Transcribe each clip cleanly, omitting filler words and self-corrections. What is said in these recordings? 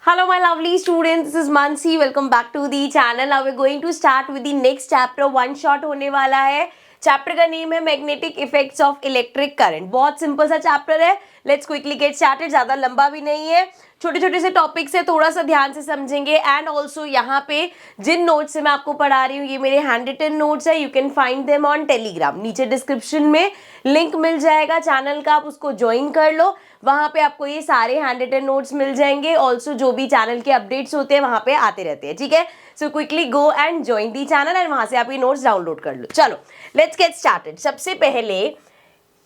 Hello my lovely students, this is Mansi. Welcome back to the channel. Now we're going to start with the next chapter. One shot होने वाला है. Chapter का name है magnetic effects of electric current. बहुत simple सा chapter है. Let's quickly get started. ज़्यादा लंबा भी नहीं है. छोटे छोटे से टॉपिक्स है, थोड़ा सा ध्यान से समझेंगे. एंड ऑल्सो यहाँ पे जिन नोट्स से मैं आपको पढ़ा रही हूँ ये मेरे हैंड रिटन नोट्स है. You can find them on Telegram. नीचे डिस्क्रिप्शन में लिंक मिल जाएगा चैनल का, आप उसको ज्वाइन कर लो. वहाँ पे आपको ये सारे हैंड रिटन नोट्स मिल जाएंगे. ऑल्सो जो भी चैनल के अपडेट्स होते हैं वहाँ पे आते रहते हैं. ठीक है, so quickly go and join the channel and वहाँ से आप ये नोट्स डाउनलोड कर लो. चलो लेट्स गेट स्टार्टेड. सबसे पहले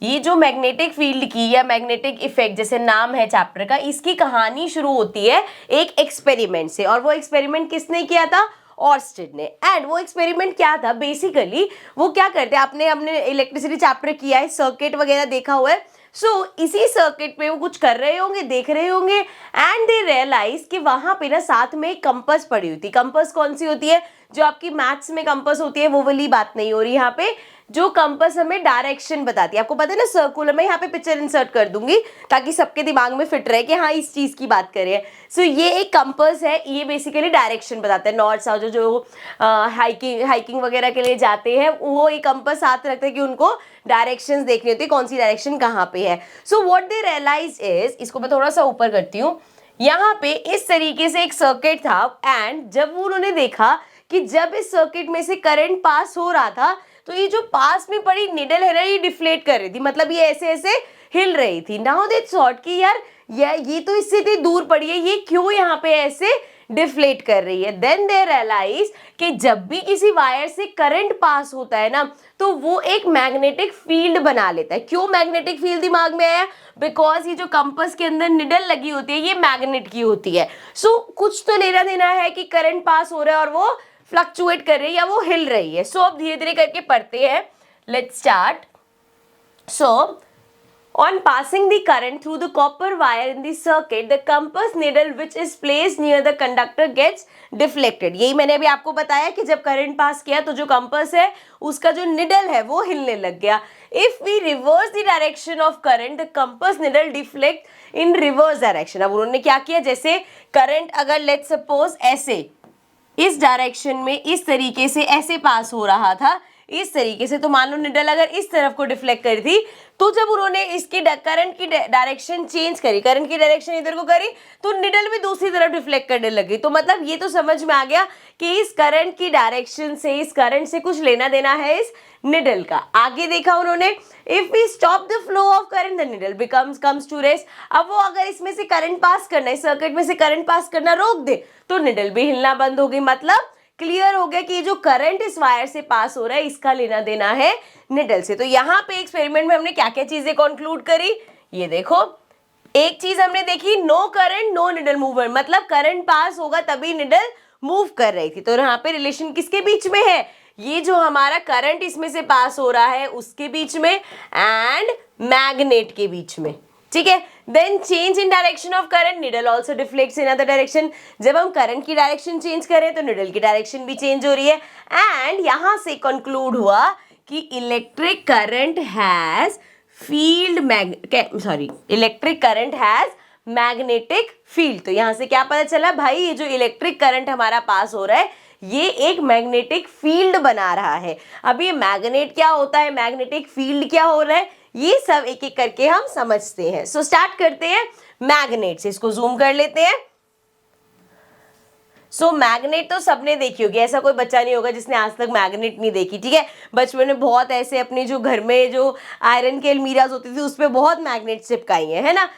ये जो मैग्नेटिक फील्ड की या मैग्नेटिक इफेक्ट जैसे नाम है चैप्टर का, इसकी कहानी शुरू होती है एक एक्सपेरिमेंट से. और वो एक्सपेरिमेंट किसने किया था? ऑर्स्टेड ने. एंड वो एक्सपेरिमेंट क्या था? बेसिकली वो क्या करते हैं, आपने हमने इलेक्ट्रिसिटी चैप्टर किया है, सर्किट वगैरह देखा हुआ है. इसी सर्किट पे वो कुछ कर रहे होंगे, देख रहे होंगे एंड दे रियलाइज कि वहां पे ना साथ में एक कंपास पड़ी हुई थी. कंपास कौन सी होती है? जो आपकी मैथ्स में कंपास होती है वो वाली बात नहीं हो रही यहाँ पे. जो कंपास हमें डायरेक्शन बताती है, आपको पता है ना सर्कुलर. मैं यहाँ पे पिक्चर इंसर्ट कर दूंगी ताकि सबके दिमाग में फिट रहे कि हाँ इस चीज की बात करें. ये एक कंपास है, ये बेसिकली डायरेक्शन बताता है. नॉर्थ साउथ जो हाइकिंग वगैरह के लिए जाते हैं वो एक कंपास साथ रखते हैं कि उनको डायरेक्शंस देखनी होती है, कौन सी डायरेक्शन कहाँ पे है. व्हाट दे रियलाइज इज, इसको मैं थोड़ा सा ऊपर करती हूँ. यहाँ पे इस तरीके से एक सर्किट था एंड जब उन्होंने देखा कि जब इस सर्किट में से करंट पास हो रहा था तो ये जो पास में पड़ी निडल है ना, ये डिफ्लेट कर रही थी. मतलब ये ऐसे ऐसे हिल रही थी. नाउ दे थॉट कि यार ये तो इससे इतनी दूर पड़ी है, ये क्यों यहाँ पे ऐसे डिफ्लेट कर रही है. देन दे रियलाइज कि जब भी किसी वायर से करंट पास होता है ना तो वो एक मैग्नेटिक फील्ड बना लेता है. क्यों मैग्नेटिक फील्ड दिमाग में आया? बिकॉज ये जो कंपास के अंदर निडल लगी होती है ये मैग्नेट की होती है. कुछ तो लेना देना है कि करंट पास हो रहा है और वो फ्लक्चुएट कर रही है या वो हिल रही है. अब धीरे धीरे करके पढ़ते हैं. Let's start. On passing the current through the copper wire in the circuit, the compass needle which is placed near the conductor gets deflected. यही मैंने अभी आपको बताया कि जब करंट पास किया तो जो कंपास है उसका जो निडल है वो हिलने लग गया. If we reverse the direction of current, the compass needle deflect in reverse direction. अब उन्होंने क्या किया, जैसे करंट अगर let's suppose ऐसे इस डायरेक्शन में इस तरीके से ऐसे पास हो रहा था इस तरीके से, तो मान लो निडल अगर इस तरफ को डिफ्लेक्ट करी थी तो जब उन्होंने इसकी करंट की डायरेक्शन चेंज करी, करंट की डायरेक्शन इधर को करी तो निडल भी दूसरी तरफ डिफ्लेक्ट करने लगी. तो मतलब ये तो समझ में आ गया कि इस करंट की डायरेक्शन से, इस करंट से कुछ लेना देना है इस निडल का. आगे देखा उन्होंने, if we stop the flow of current the needle comes to rest. अब वो अगर इसमें से करंट पास करना, इस सर्किट में से करंट पास करना रोक दे तो निडल भी हिलना बंद हो गई. मतलब क्लियर हो गया कि ये जो करंट इस वायर से पास हो रहा है इसका लेना देना है निडल से. तो यहाँ पे एक्सपेरिमेंट में हमने क्या क्या चीजें कंक्लूड करी, ये देखो. एक चीज हमने देखी, no current no needle movement. मतलब करंट पास होगा तभी निडल मूव कर रही थी. तो यहाँ पे रिलेशन किसके बीच में है? ये जो हमारा करंट इसमें से पास हो रहा है उसके बीच में एंड मैग्नेट के बीच में. ठीक है. Then change in direction of current, needle also deflects in other direction. जब हम करंट की डायरेक्शन चेंज करें तो निडल की डायरेक्शन भी चेंज हो रही है. एंड यहां से कंक्लूड हुआ कि electric current has electric current has magnetic field. तो यहां से क्या पता चला भाई, ये जो इलेक्ट्रिक करंट हमारा पास हो रहा है ये एक मैग्नेटिक फील्ड बना रहा है. अब ये मैग्नेट क्या होता है, मैग्नेटिक फील्ड क्या हो रहा है, ये सब एक एक करके हम समझते हैं. स्टार्ट करते हैं मैग्नेट से. इसको जूम कर लेते हैं. मैग्नेट तो सबने देखी होगी, ऐसा कोई बच्चा नहीं होगा जिसने आज तक मैग्नेट नहीं देखी. ठीक है, बचपन में बहुत ऐसे अपने जो घर में जो आयरन के अलमीराज होती थी उस पर बहुत मैग्नेट चिपकाई है ना.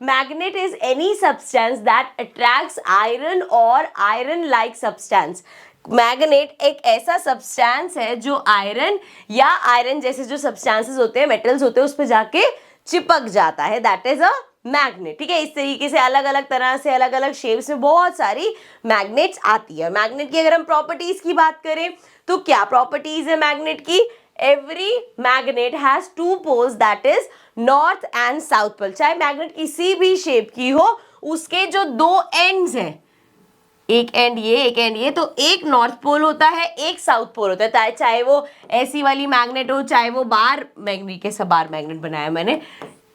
Magnet is any substance that attracts iron और आयरन लाइक सब्सटेंस. मैग्नेट एक ऐसा सब्सटेंस है जो आयरन या आयरन जैसे जो सब्सटेंसेस होते हैं, मेटल्स होते हैं, उस पर जाके चिपक जाता है. That is a magnet. ठीक है, इस तरीके से अलग अलग तरह से अलग अलग शेप्स में बहुत सारी मैग्नेट्स आती है. मैग्नेट की अगर हम प्रॉपर्टीज की बात करें तो क्या प्रॉपर्टीज है मैग्नेट की? Every magnet has two poles, that is north and south pole. चाहे मैग्नेट किसी भी शेप की हो, उसके जो दो एंड्स हैं, एक एंड ये एक एंड ये, तो एक नॉर्थ पोल होता है एक साउथ पोल होता है. चाहे वो ऐसी वाली मैग्नेट हो, चाहे वो बार मैग्नेट, कैसा बार मैग्नेट बनाया मैंने,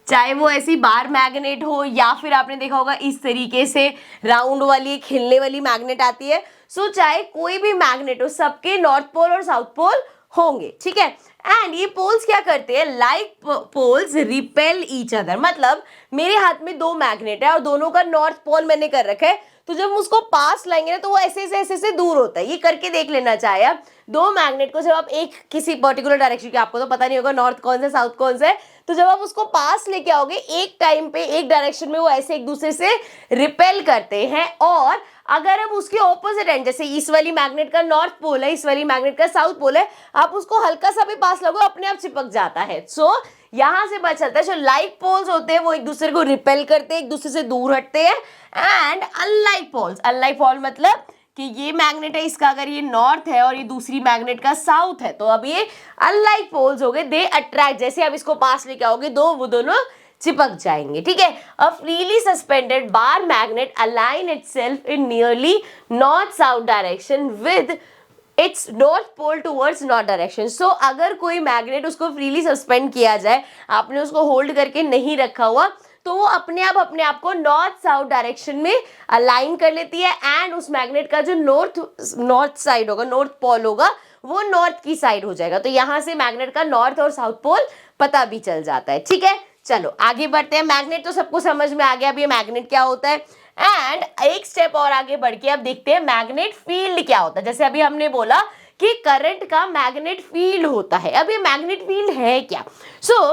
चाहे वो ऐसी बार मैग्नेट हो या फिर आपने देखा होगा इस तरीके से राउंड वाली खिलने वाली मैग्नेट आती है। सो चाहे कोई भी मैग्नेट हो, सबके नॉर्थ पोल और साउथ पोल होंगे, ठीक है। एंड ये पोल्स क्या करते हैं, like poles repel each other, मतलब मेरे हाथ में दो मैग्नेट है और दोनों का नॉर्थ पोल मैंने कर रखा है, तो जब हम उसको पास लाएंगे ना तो वो ऐसे दूर होता है। ये करके देख लेना चाहे आप, दो मैग्नेट को जब आप एक किसी पर्टिकुलर डायरेक्शन के, आपको तो पता नहीं होगा नॉर्थ कौन सा साउथ कौन सा है, तो जब आप उसको पास लेके आओगे एक टाइम पे एक डायरेक्शन में वो ऐसे एक दूसरे से रिपेल करते हैं। और अगर हम उसके ऑपोजिट एंड, जैसे इस वाली मैग्नेट का नॉर्थ पोल है, इस वाली मैग्नेट का साउथ पोल है, आप उसको हल्का सा भी पास लगो अपने आप चिपक जाता है। सो यहां से पता चलता है जो लाइक पोल्स होते हैं वो एक दूसरे को रिपेल करते हैं, एक दूसरे से दूर हटते हैं। एंड अनलाइक पोल मतलब कि ये मैग्नेट है, इसका अगर ये नॉर्थ है और ये दूसरी मैग्नेट का साउथ है, तो अब ये अनलाइक पोल्स हो गए, दे अट्रैक्ट, जैसे आप इसको पास लेके आओगे वो दोनों चिपक जाएंगे, ठीक है। A freely suspended bar magnet align itself in nearly north south direction with its north pole towards north direction. So अगर कोई मैग्नेट उसको फ्रीली सस्पेंड किया जाए, आपने उसको होल्ड करके नहीं रखा हुआ, तो वो अपने आप को नॉर्थ साउथ डायरेक्शन में अलाइन कर लेती है। एंड उस मैग्नेट का जो नॉर्थ साइड होगा, नॉर्थ पोल होगा, वो नॉर्थ की साइड हो जाएगा। तो यहां से मैग्नेट का नॉर्थ और साउथ पोल पता भी चल जाता है, ठीक है। चलो आगे बढ़ते हैं। मैग्नेट तो सबको समझ में आ गया अब ये मैग्नेट क्या होता है। एंड एक स्टेप और आगे बढ़ के अब देखते हैं मैग्नेट फील्ड क्या होता है। जैसे अभी हमने बोला कि करंट का मैग्नेट फील्ड होता है, अब ये मैग्नेट फील्ड है क्या। So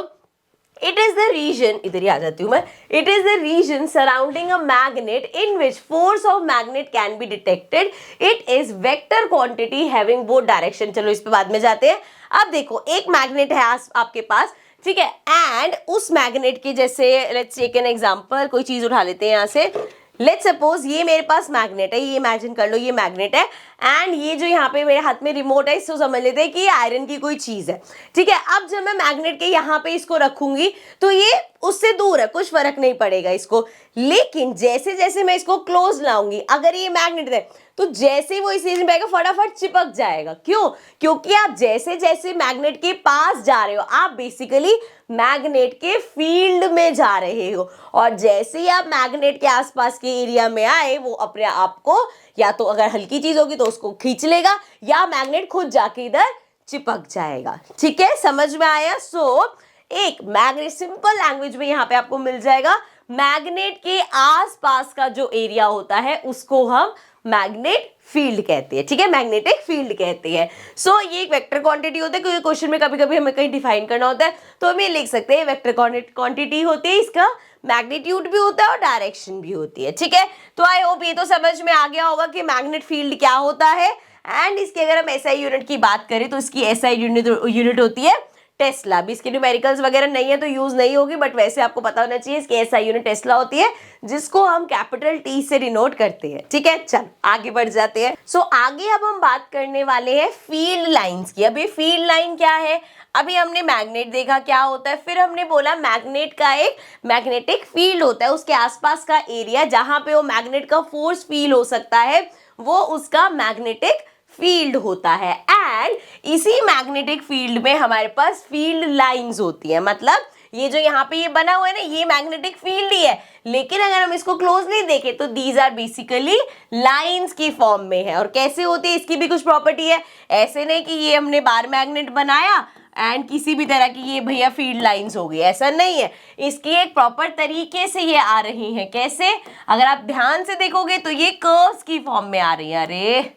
it is the region, इधर ही आ जाती हूं मैं, it is the region surrounding a magnet in which force of magnet can be detected. It is vector quantity having both direction. चलो इस पे बाद में जाते हैं। अब देखो एक मैग्नेट है आपके पास, ठीक है, एंड उस मैग्नेट के जैसे लेट्स टेक एन एग्जांपल, कोई चीज उठा लेते हैं यहाँ से। लेट्स सपोज ये मेरे पास मैग्नेट है, ये इमेजिन कर लो ये मैग्नेट है, एंड ये जो यहाँ पे मेरे हाथ में रिमोट है, इसको समझ लेते हैं कि ये आयरन की कोई चीज है, ठीक है। अब जब मैं मैग्नेट के यहाँ पे इसको रखूंगी तो ये उससे दूर है, कुछ फर्क नहीं पड़ेगा इसको। लेकिन जैसे जैसे मैं इसको क्लोज लाऊंगी, अगर ये मैग्नेट है तो जैसे ही वो इस रीजन पे आएगा फटाफट चिपक जाएगा। क्यों? क्योंकि आप जैसे जैसे मैग्नेट के पास जा रहे हो, आप बेसिकली मैग्नेट के फील्ड में जा रहे हो, और जैसे ही आप मैग्नेट के आसपास के एरिया में आए, वो अपने आप को या तो अगर हल्की चीज होगी तो उसको खींच लेगा, या मैग्नेट खुद जाके इधर चिपक जाएगा, ठीक है। समझ में आया? सो एक मैग्नेट सिंपल लैंग्वेज में यहाँ पे आपको मिल जाएगा, मैग्नेट के आसपास का जो एरिया होता है उसको हम मैग्नेट फील्ड कहते हैं, ठीक है, मैग्नेटिक फील्ड कहते हैं। सो ये एक वेक्टर क्वांटिटी होता है, क्योंकि क्वेश्चन में कभी कभी हमें कहीं डिफाइन करना होता है तो हम ये लिख सकते हैं वेक्टर क्वांटिटी होती है, इसका मैग्नीट्यूड भी होता है और डायरेक्शन भी होती है, ठीक है। तो आई होप ये तो समझ में आ गया होगा कि मैग्नेट फील्ड क्या होता है। एंड इसकी अगर हम एसआई यूनिट की बात करें तो इसकी एसआई यूनिट होती है टेस्ला। भी इसके न्यूमेरिकल्स वगैरह नहीं है तो यूज नहीं होगी, बट वैसे आपको पता होना चाहिए इसकी एसआई यूनिट टेस्ला होती है, जिसको हम कैपिटल टी से डिनोट करते हैं, ठीक है। चल आगे बढ़ जाते हैं। सो आगे अब हम बात करने वाले हैं फील्ड लाइंस की। अभी फील्ड लाइन क्या है, अभी हमने मैग्नेट देखा क्या होता है, फिर हमने बोला मैग्नेट का एक मैग्नेटिक फील्ड होता है, उसके आसपास का एरिया जहां पे वो मैग्नेट का फोर्स फील हो सकता है वो उसका मैग्नेटिक फील्ड होता है। एंड इसी मैग्नेटिक फील्ड में हमारे पास फील्ड लाइंस होती है, मतलब ये जो यहाँ पे ये बना हुआ है ना, ये मैग्नेटिक फील्ड ही है, लेकिन अगर हम इसको क्लोजली देखें तो दीज आर बेसिकली लाइंस की फॉर्म में है। और कैसे होती है, इसकी भी कुछ प्रॉपर्टी है, ऐसे नहीं कि ये हमने बार मैग्नेट बनाया एंड किसी भी तरह की ये भैया फील्ड लाइंस हो गई, ऐसा नहीं है। इसकी एक प्रॉपर तरीके से ये आ रही है। कैसे? अगर आप ध्यान से देखोगे तो ये कर्व्स की फॉर्म में आ रही है। अरे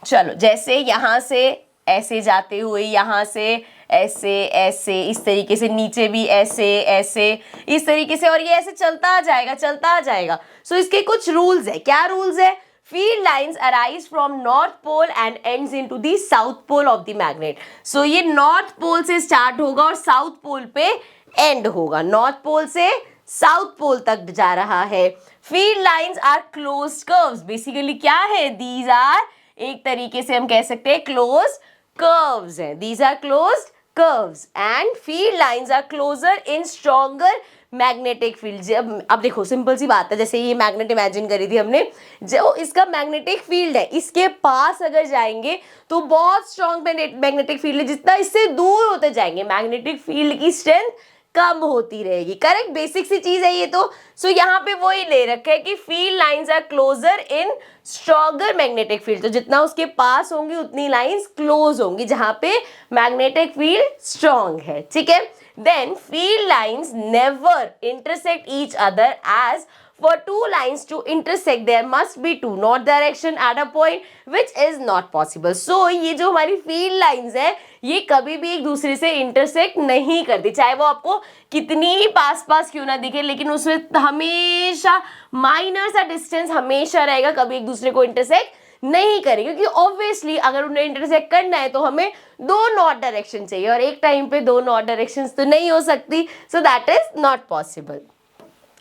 चलो, जैसे यहाँ से ऐसे जाते हुए, यहाँ से ऐसे ऐसे, इस तरीके से नीचे भी ऐसे ऐसे, इस तरीके से, और ये ऐसे चलता आ जाएगा। सो इसके कुछ रूल्स है। क्या रूल्स है? Field lines arise from north pole and ends into the south pole of the magnet. So ये नॉर्थ पोल से स्टार्ट होगा और साउथ पोल पे एंड होगा। नॉर्थ पोल से साउथ पोल तक जा रहा है। Field lines are closed curves. Basically क्या है? दीज आर, एक तरीके से हम कह सकते हैं क्लोज कर्व्स हैं। These are closed curves and field lines are closer in stronger magnetic field. अब देखो सिंपल सी बात है, जैसे ये मैग्नेट इमेजिन करी थी हमने, जो इसका मैग्नेटिक फील्ड है इसके पास अगर जाएंगे तो बहुत स्ट्रॉन्ग मैग्नेटिक फील्ड है, जितना इससे दूर होते जाएंगे मैग्नेटिक फील्ड की स्ट्रेंथ कम होती रहेगी। करेक्ट, बेसिक सी चीज है ये तो। सो यहाँ पे वो ही ले रखा है कि field lines are closer in stronger magnetic field, तो जितना उसके पास होंगी उतनी लाइंस क्लोज होंगी जहां पे मैग्नेटिक फील्ड स्ट्रॉन्ग है, ठीक है। Then field lines never intersect each other as for two lines to intersect there must be two north direction at a point which is not possible. So ये जो हमारी field lines है ये कभी भी एक दूसरे से इंटरसेक्ट नहीं करती, चाहे वो आपको कितनी ही पास पास क्यों ना दिखे, लेकिन उसमें हमेशा माइनर सा डिस्टेंस हमेशा रहेगा, कभी एक दूसरे को इंटरसेक्ट नहीं करेगी, क्योंकि ऑब्वियसली अगर उन्हें इंटरसेक्ट करना है तो हमें दो नॉर्थ डायरेक्शन चाहिए और एक टाइम पे दो नॉर्थ डायरेक्शन तो नहीं हो सकती, so that is not possible.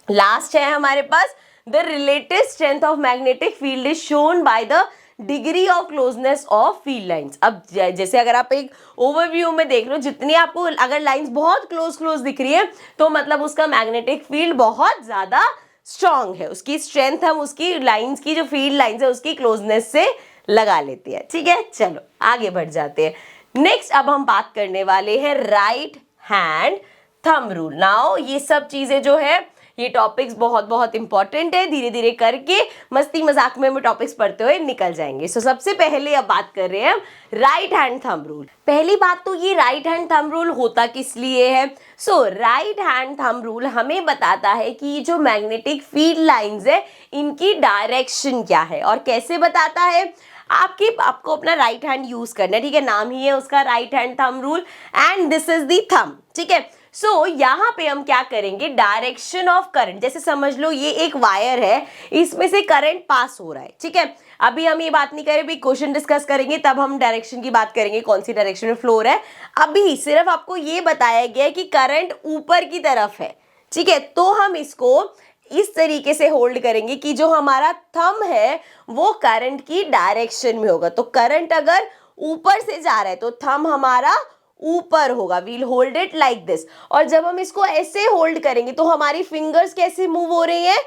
Last है हमारे पास the relative strength of magnetic field is shown by the degree of closeness of field lines. अब जैसे अगर आप एक ओवरव्यू में देख लो, जितनी आपको अगर लाइंस बहुत क्लोज दिख रही है तो मतलब उसका मैग्नेटिक फील्ड बहुत ज्यादा स्ट्रॉन्ग है, उसकी स्ट्रेंथ हम उसकी लाइंस की जो फील्ड लाइंस है उसकी क्लोजनेस से लगा लेते हैं, ठीक है। चलो आगे बढ़ जाते हैं। नेक्स्ट अब हम बात करने वाले हैं right hand thumb rule. Now ये सब चीजें जो है ये टॉपिक्स बहुत बहुत इंपॉर्टेंट है, धीरे धीरे करके मस्ती मजाक में हम टॉपिक्स पढ़ते हुए निकल जाएंगे। सो सबसे पहले अब बात कर रहे हैं हम राइट हैंड थंब रूल। पहली बात तो ये राइट हैंड थंब रूल होता किस लिए है। सो राइट हैंड थंब रूल हमें बताता है कि जो मैग्नेटिक फील्ड लाइंस है इनकी डायरेक्शन क्या है, और कैसे बताता है। आपको अपना राइट हैंड यूज करना है, ठीक है, नाम ही है उसका right hand thumb rule and this is the thumb, ठीक है। सो यहाँ पे हम क्या करेंगे, डायरेक्शन ऑफ करंट, जैसे समझ लो ये एक वायर है, इसमें से करंट पास हो रहा है, ठीक है। अभी हम ये बात नहीं करें, क्वेश्चन डिस्कस करेंगे तब हम डायरेक्शन की बात करेंगे, कौन सी डायरेक्शन में फ्लो हो रहा है। अभी सिर्फ आपको ये बताया गया है कि करंट ऊपर की तरफ है, ठीक है। तो हम इसको इस तरीके से होल्ड करेंगे कि जो हमारा थंब है वो करंट की डायरेक्शन में होगा। तो करंट अगर ऊपर से जा रहा है तो थंब हमारा ऊपर होगा, we'll hold it like this. और जब हम इसको ऐसे होल्ड करेंगे तो हमारी फिंगर्स कैसे मूव हो रही हैं,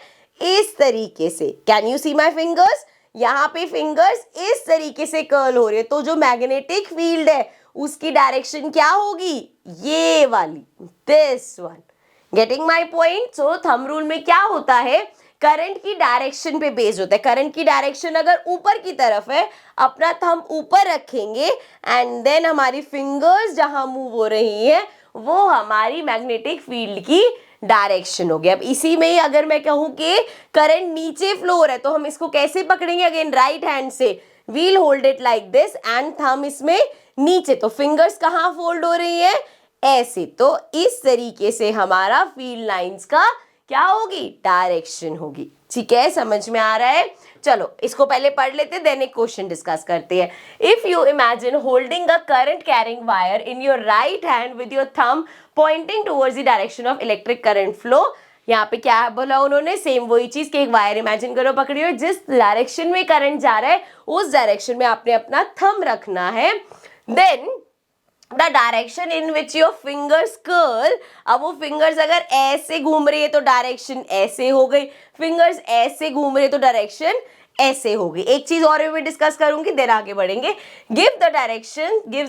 इस तरीके से। Can you see my fingers, यहाँ पे फिंगर्स इस तरीके से कर्ल हो रही है। तो जो मैग्नेटिक फील्ड है उसकी डायरेक्शन क्या होगी, ये वाली, this one. Getting my point. So thumb rule में क्या होता है, करंट की डायरेक्शन पे बेस्ड होता है। करंट की डायरेक्शन अगर ऊपर की तरफ है, अपना थंब ऊपर रखेंगे एंड देन हमारी फिंगर्स जहां मूव हो रही है वो हमारी मैग्नेटिक फील्ड की डायरेक्शन हो गया। अब इसी में ही अगर मैं कहूं कि करंट नीचे फ्लो हो रहा है तो हम इसको कैसे पकड़ेंगे, अगेन राइट हैंड से, we'll hold it like this and thumb इसमें नीचे। तो फिंगर्स कहां फोल्ड हो रही है, ऐसे। तो इस तरीके से हमारा फील्ड लाइंस का क्या होगी, डायरेक्शन होगी, ठीक है। समझ में आ रहा है। चलो इसको पहले पढ़ लेते, देन एक क्वेश्चन डिस्कस करते हैं। If you imagine holding a current carrying wire in your right hand with your thumb pointing towards the direction of electric current flow. यहाँ पे क्या बोला उन्होंने, सेम वही चीज कि एक वायर इमेजिन करो पकड़ी हो, जिस डायरेक्शन में करंट जा रहा है उस डायरेक्शन में आपने अपना थंब रखना है। Then the direction in which your fingers curl. अब वो फिंगर्स अगर ऐसे घूम रही है तो डायरेक्शन ऐसे हो गई, फिंगर्स ऐसे घूम रही है तो डायरेक्शन ऐसे हो गई। एक चीज और भी डिस्कस करूंगी, देन आगे बढ़ेंगे। Gives the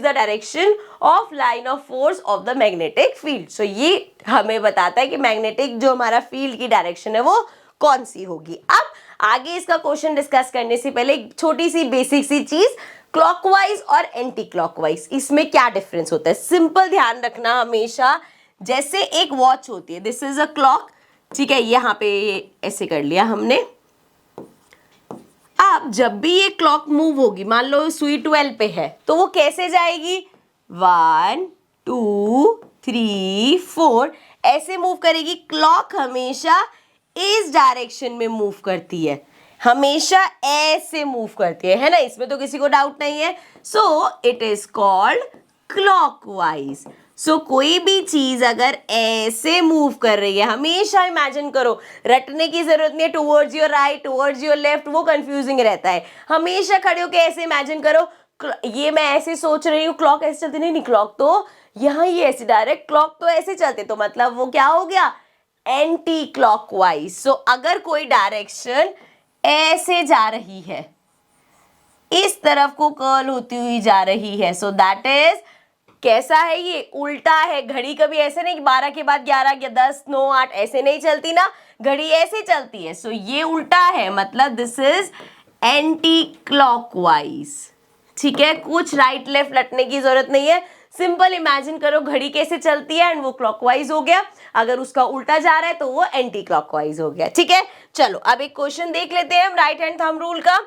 direction of line of force of the magnetic field. So ये हमें बताता है कि मैग्नेटिक जो हमारा फील्ड की डायरेक्शन है वो कौन सी होगी। अब आगे इसका क्वेश्चन डिस्कस करने से पहले एक छोटी सी बेसिक सी चीज, क्लॉकवाइज और एंटी क्लॉकवाइज, इसमें क्या डिफरेंस होता है। सिंपल ध्यान रखना हमेशा, जैसे एक वॉच होती है, दिस इज अ क्लॉक, ठीक है, यहाँ पे ऐसे कर लिया हमने। अब जब भी ये क्लॉक मूव होगी, मान लो सुई 12 पे है, तो वो कैसे जाएगी, 1 2 3 4 ऐसे मूव करेगी। क्लॉक हमेशा इस डायरेक्शन में मूव करती है, हमेशा ऐसे मूव करती है ना, इसमें तो किसी को डाउट नहीं है। So it is called clockwise. So कोई भी चीज अगर ऐसे मूव कर रही है, हमेशा इमेजिन करो, रटने की जरूरत नहीं है, towards your right towards your left, वो कंफ्यूजिंग रहता है। हमेशा खड़े होकर ऐसे इमेजिन करो, ये मैं ऐसे सोच रही हूँ क्लॉक ऐसे चलती, नहीं क्लॉक तो यहाँ ही ऐसे, डायरेक्ट क्लॉक तो ऐसे चलते, तो मतलब वो क्या हो गया, एंटी क्लॉकवाइज। सो अगर कोई डायरेक्शन ऐसे जा रही है, इस तरफ को कर्ल होती हुई जा रही है, सो दैट इज कैसा है ये, उल्टा है। घड़ी कभी ऐसे नहीं कि 12 के बाद 11 या 10 9 8 ऐसे नहीं चलती ना, घड़ी ऐसे चलती है। सो ये उल्टा है, मतलब दिस इज एंटी क्लॉकवाइज। ठीक है, कुछ राइट लेफ्ट लटने की जरूरत नहीं है, सिंपल इमेजिन करो घड़ी कैसे चलती है एंड वो क्लॉकवाइज हो गया, अगर उसका उल्टा जा रहा है तो वो एंटी क्लॉकवाइज हो गया। ठीक है, चलो अब एक क्वेश्चन देख लेते हैं हम राइट हैंड थंब रूल का।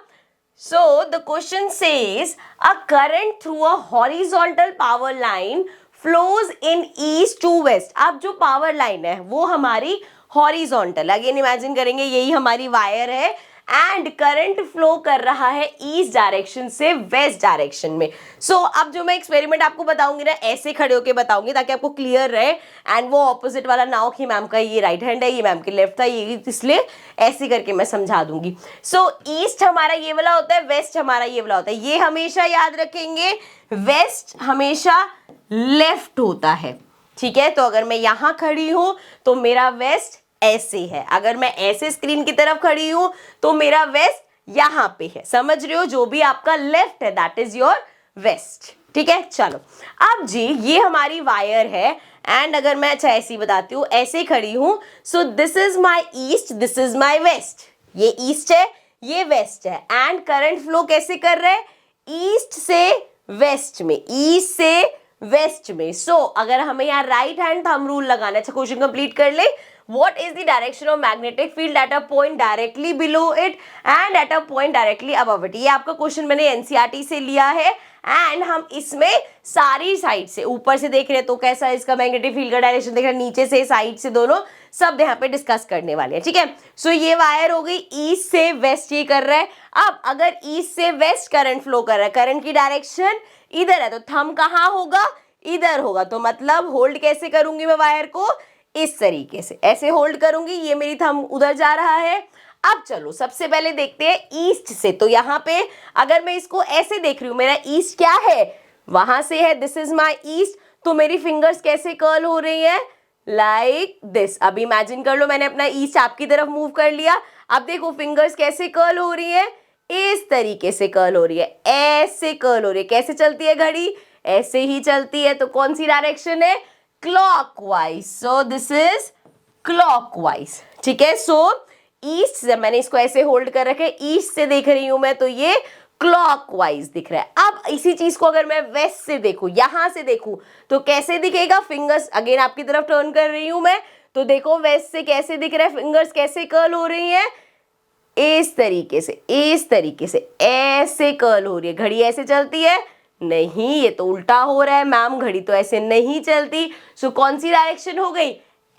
So the question says a current through a horizontal power line flows in east to west। अब जो पावर लाइन है वो हमारी हॉरिजॉन्टल, अगेन इमेजिन करेंगे यही हमारी वायर है एंड करंट फ्लो कर रहा है ईस्ट डायरेक्शन से वेस्ट डायरेक्शन में। सो अब जो मैं एक्सपेरिमेंट आपको बताऊंगी ना, ऐसे खड़े होके बताऊंगी ताकि आपको क्लियर रहे एंड वो ऑपोजिट वाला ना हो कि मैम का ये राइट हैंड है ये मैम के लेफ्ट था, ये इसलिए ऐसे करके मैं समझा दूंगी। सो ईस्ट हमारा ये वाला होता है, वेस्ट हमारा ये वाला होता है, ये हमेशा याद रखेंगे, वेस्ट हमेशा लेफ्ट होता है। ठीक है, तो अगर मैं यहां खड़ी हूं तो मेरा वेस्ट ऐसे है, अगर मैं ऐसे स्क्रीन की तरफ खड़ी हूं तो मेरा वेस्ट यहां पे है। समझ रहे हो, जो भी आपका लेफ्ट है दैट इज योर वेस्ट। ठीक है, चलो अब जी ये हमारी वायर है एंड अगर मैं अच्छा ऐसी बताती हूँ, ऐसे खड़ी हूं, सो this is my east, this is my waste. ये ईस्ट है ये वेस्ट है एंड करंट फ्लो कैसे कर रहे हैं, ईस्ट से वेस्ट में, ईस्ट से वेस्ट में। सो अगर हमें यहाँ राइट हैंड थंब रूल लगाना है, अच्छा क्वेश्चन कंप्लीट कर ले। What is the direction of magnetic field at a point directly below it and at a point directly above it? ये आपका क्वेश्चन मैंने एनसीईआरटी से लिया है एंड हम इसमें सारी साइड से, ऊपर से देख रहे हैं तो कैसा इसका मैग्नेटिक फील्ड का डायरेक्शन देख रहे हैं, नीचे से साइड से, दोनों सब यहाँ पे डिस्कस करने वाले हैं। ठीक है, सो ये वायर हो गई ईस्ट से वेस्ट, ये कर रहा है। अब अगर ईस्ट से वेस्ट करंट फ्लो कर रहा है, करंट की डायरेक्शन इधर है, तो थंब कहाँ होगा, इधर होगा। तो मतलब होल्ड कैसे करूंगी मैं वायर को, इस तरीके से ऐसे होल्ड करूंगी, ये मेरी थंब उधर जा रहा है। अब चलो सबसे पहले देखते हैं ईस्ट से। तो यहाँ पे अगर मैं इसको ऐसे देख रही हूँ, मेरा ईस्ट क्या है, वहां से है, दिस इज माई ईस्ट, तो मेरी फिंगर्स कैसे कर्ल हो रही है, लाइक दिस। अब इमेजिन कर लो मैंने अपना ईस्ट आपकी तरफ मूव कर लिया, अब देखो फिंगर्स कैसे कर्ल हो रही है, इस तरीके से कर्ल हो रही है, ऐसे कर्ल हो रही है। कैसे चलती है घड़ी, ऐसे ही चलती है। तो कौन सी डायरेक्शन है, clockwise. So this is clockwise. ठीक है, सो ईस्ट से मैंने इसको ऐसे होल्ड कर रखे, ईस्ट से देख रही हूं मैं तो ये क्लॉकवाइज दिख रहा है। अब इसी चीज को अगर मैं वेस्ट से देखूं, यहां से देखूं, तो कैसे दिखेगा, फिंगर्स अगेन आपकी तरफ टर्न कर रही हूं मैं, तो देखो वेस्ट से कैसे दिख रहा है, फिंगर्स कैसे कर्ल हो रही है, इस तरीके से, इस तरीके से ऐसे कर्ल हो रही है। घड़ी ऐसे चलती है नहीं, ये तो उल्टा हो रहा है मैम, घड़ी तो ऐसे नहीं चलती। सो कौन सी डायरेक्शन हो गई,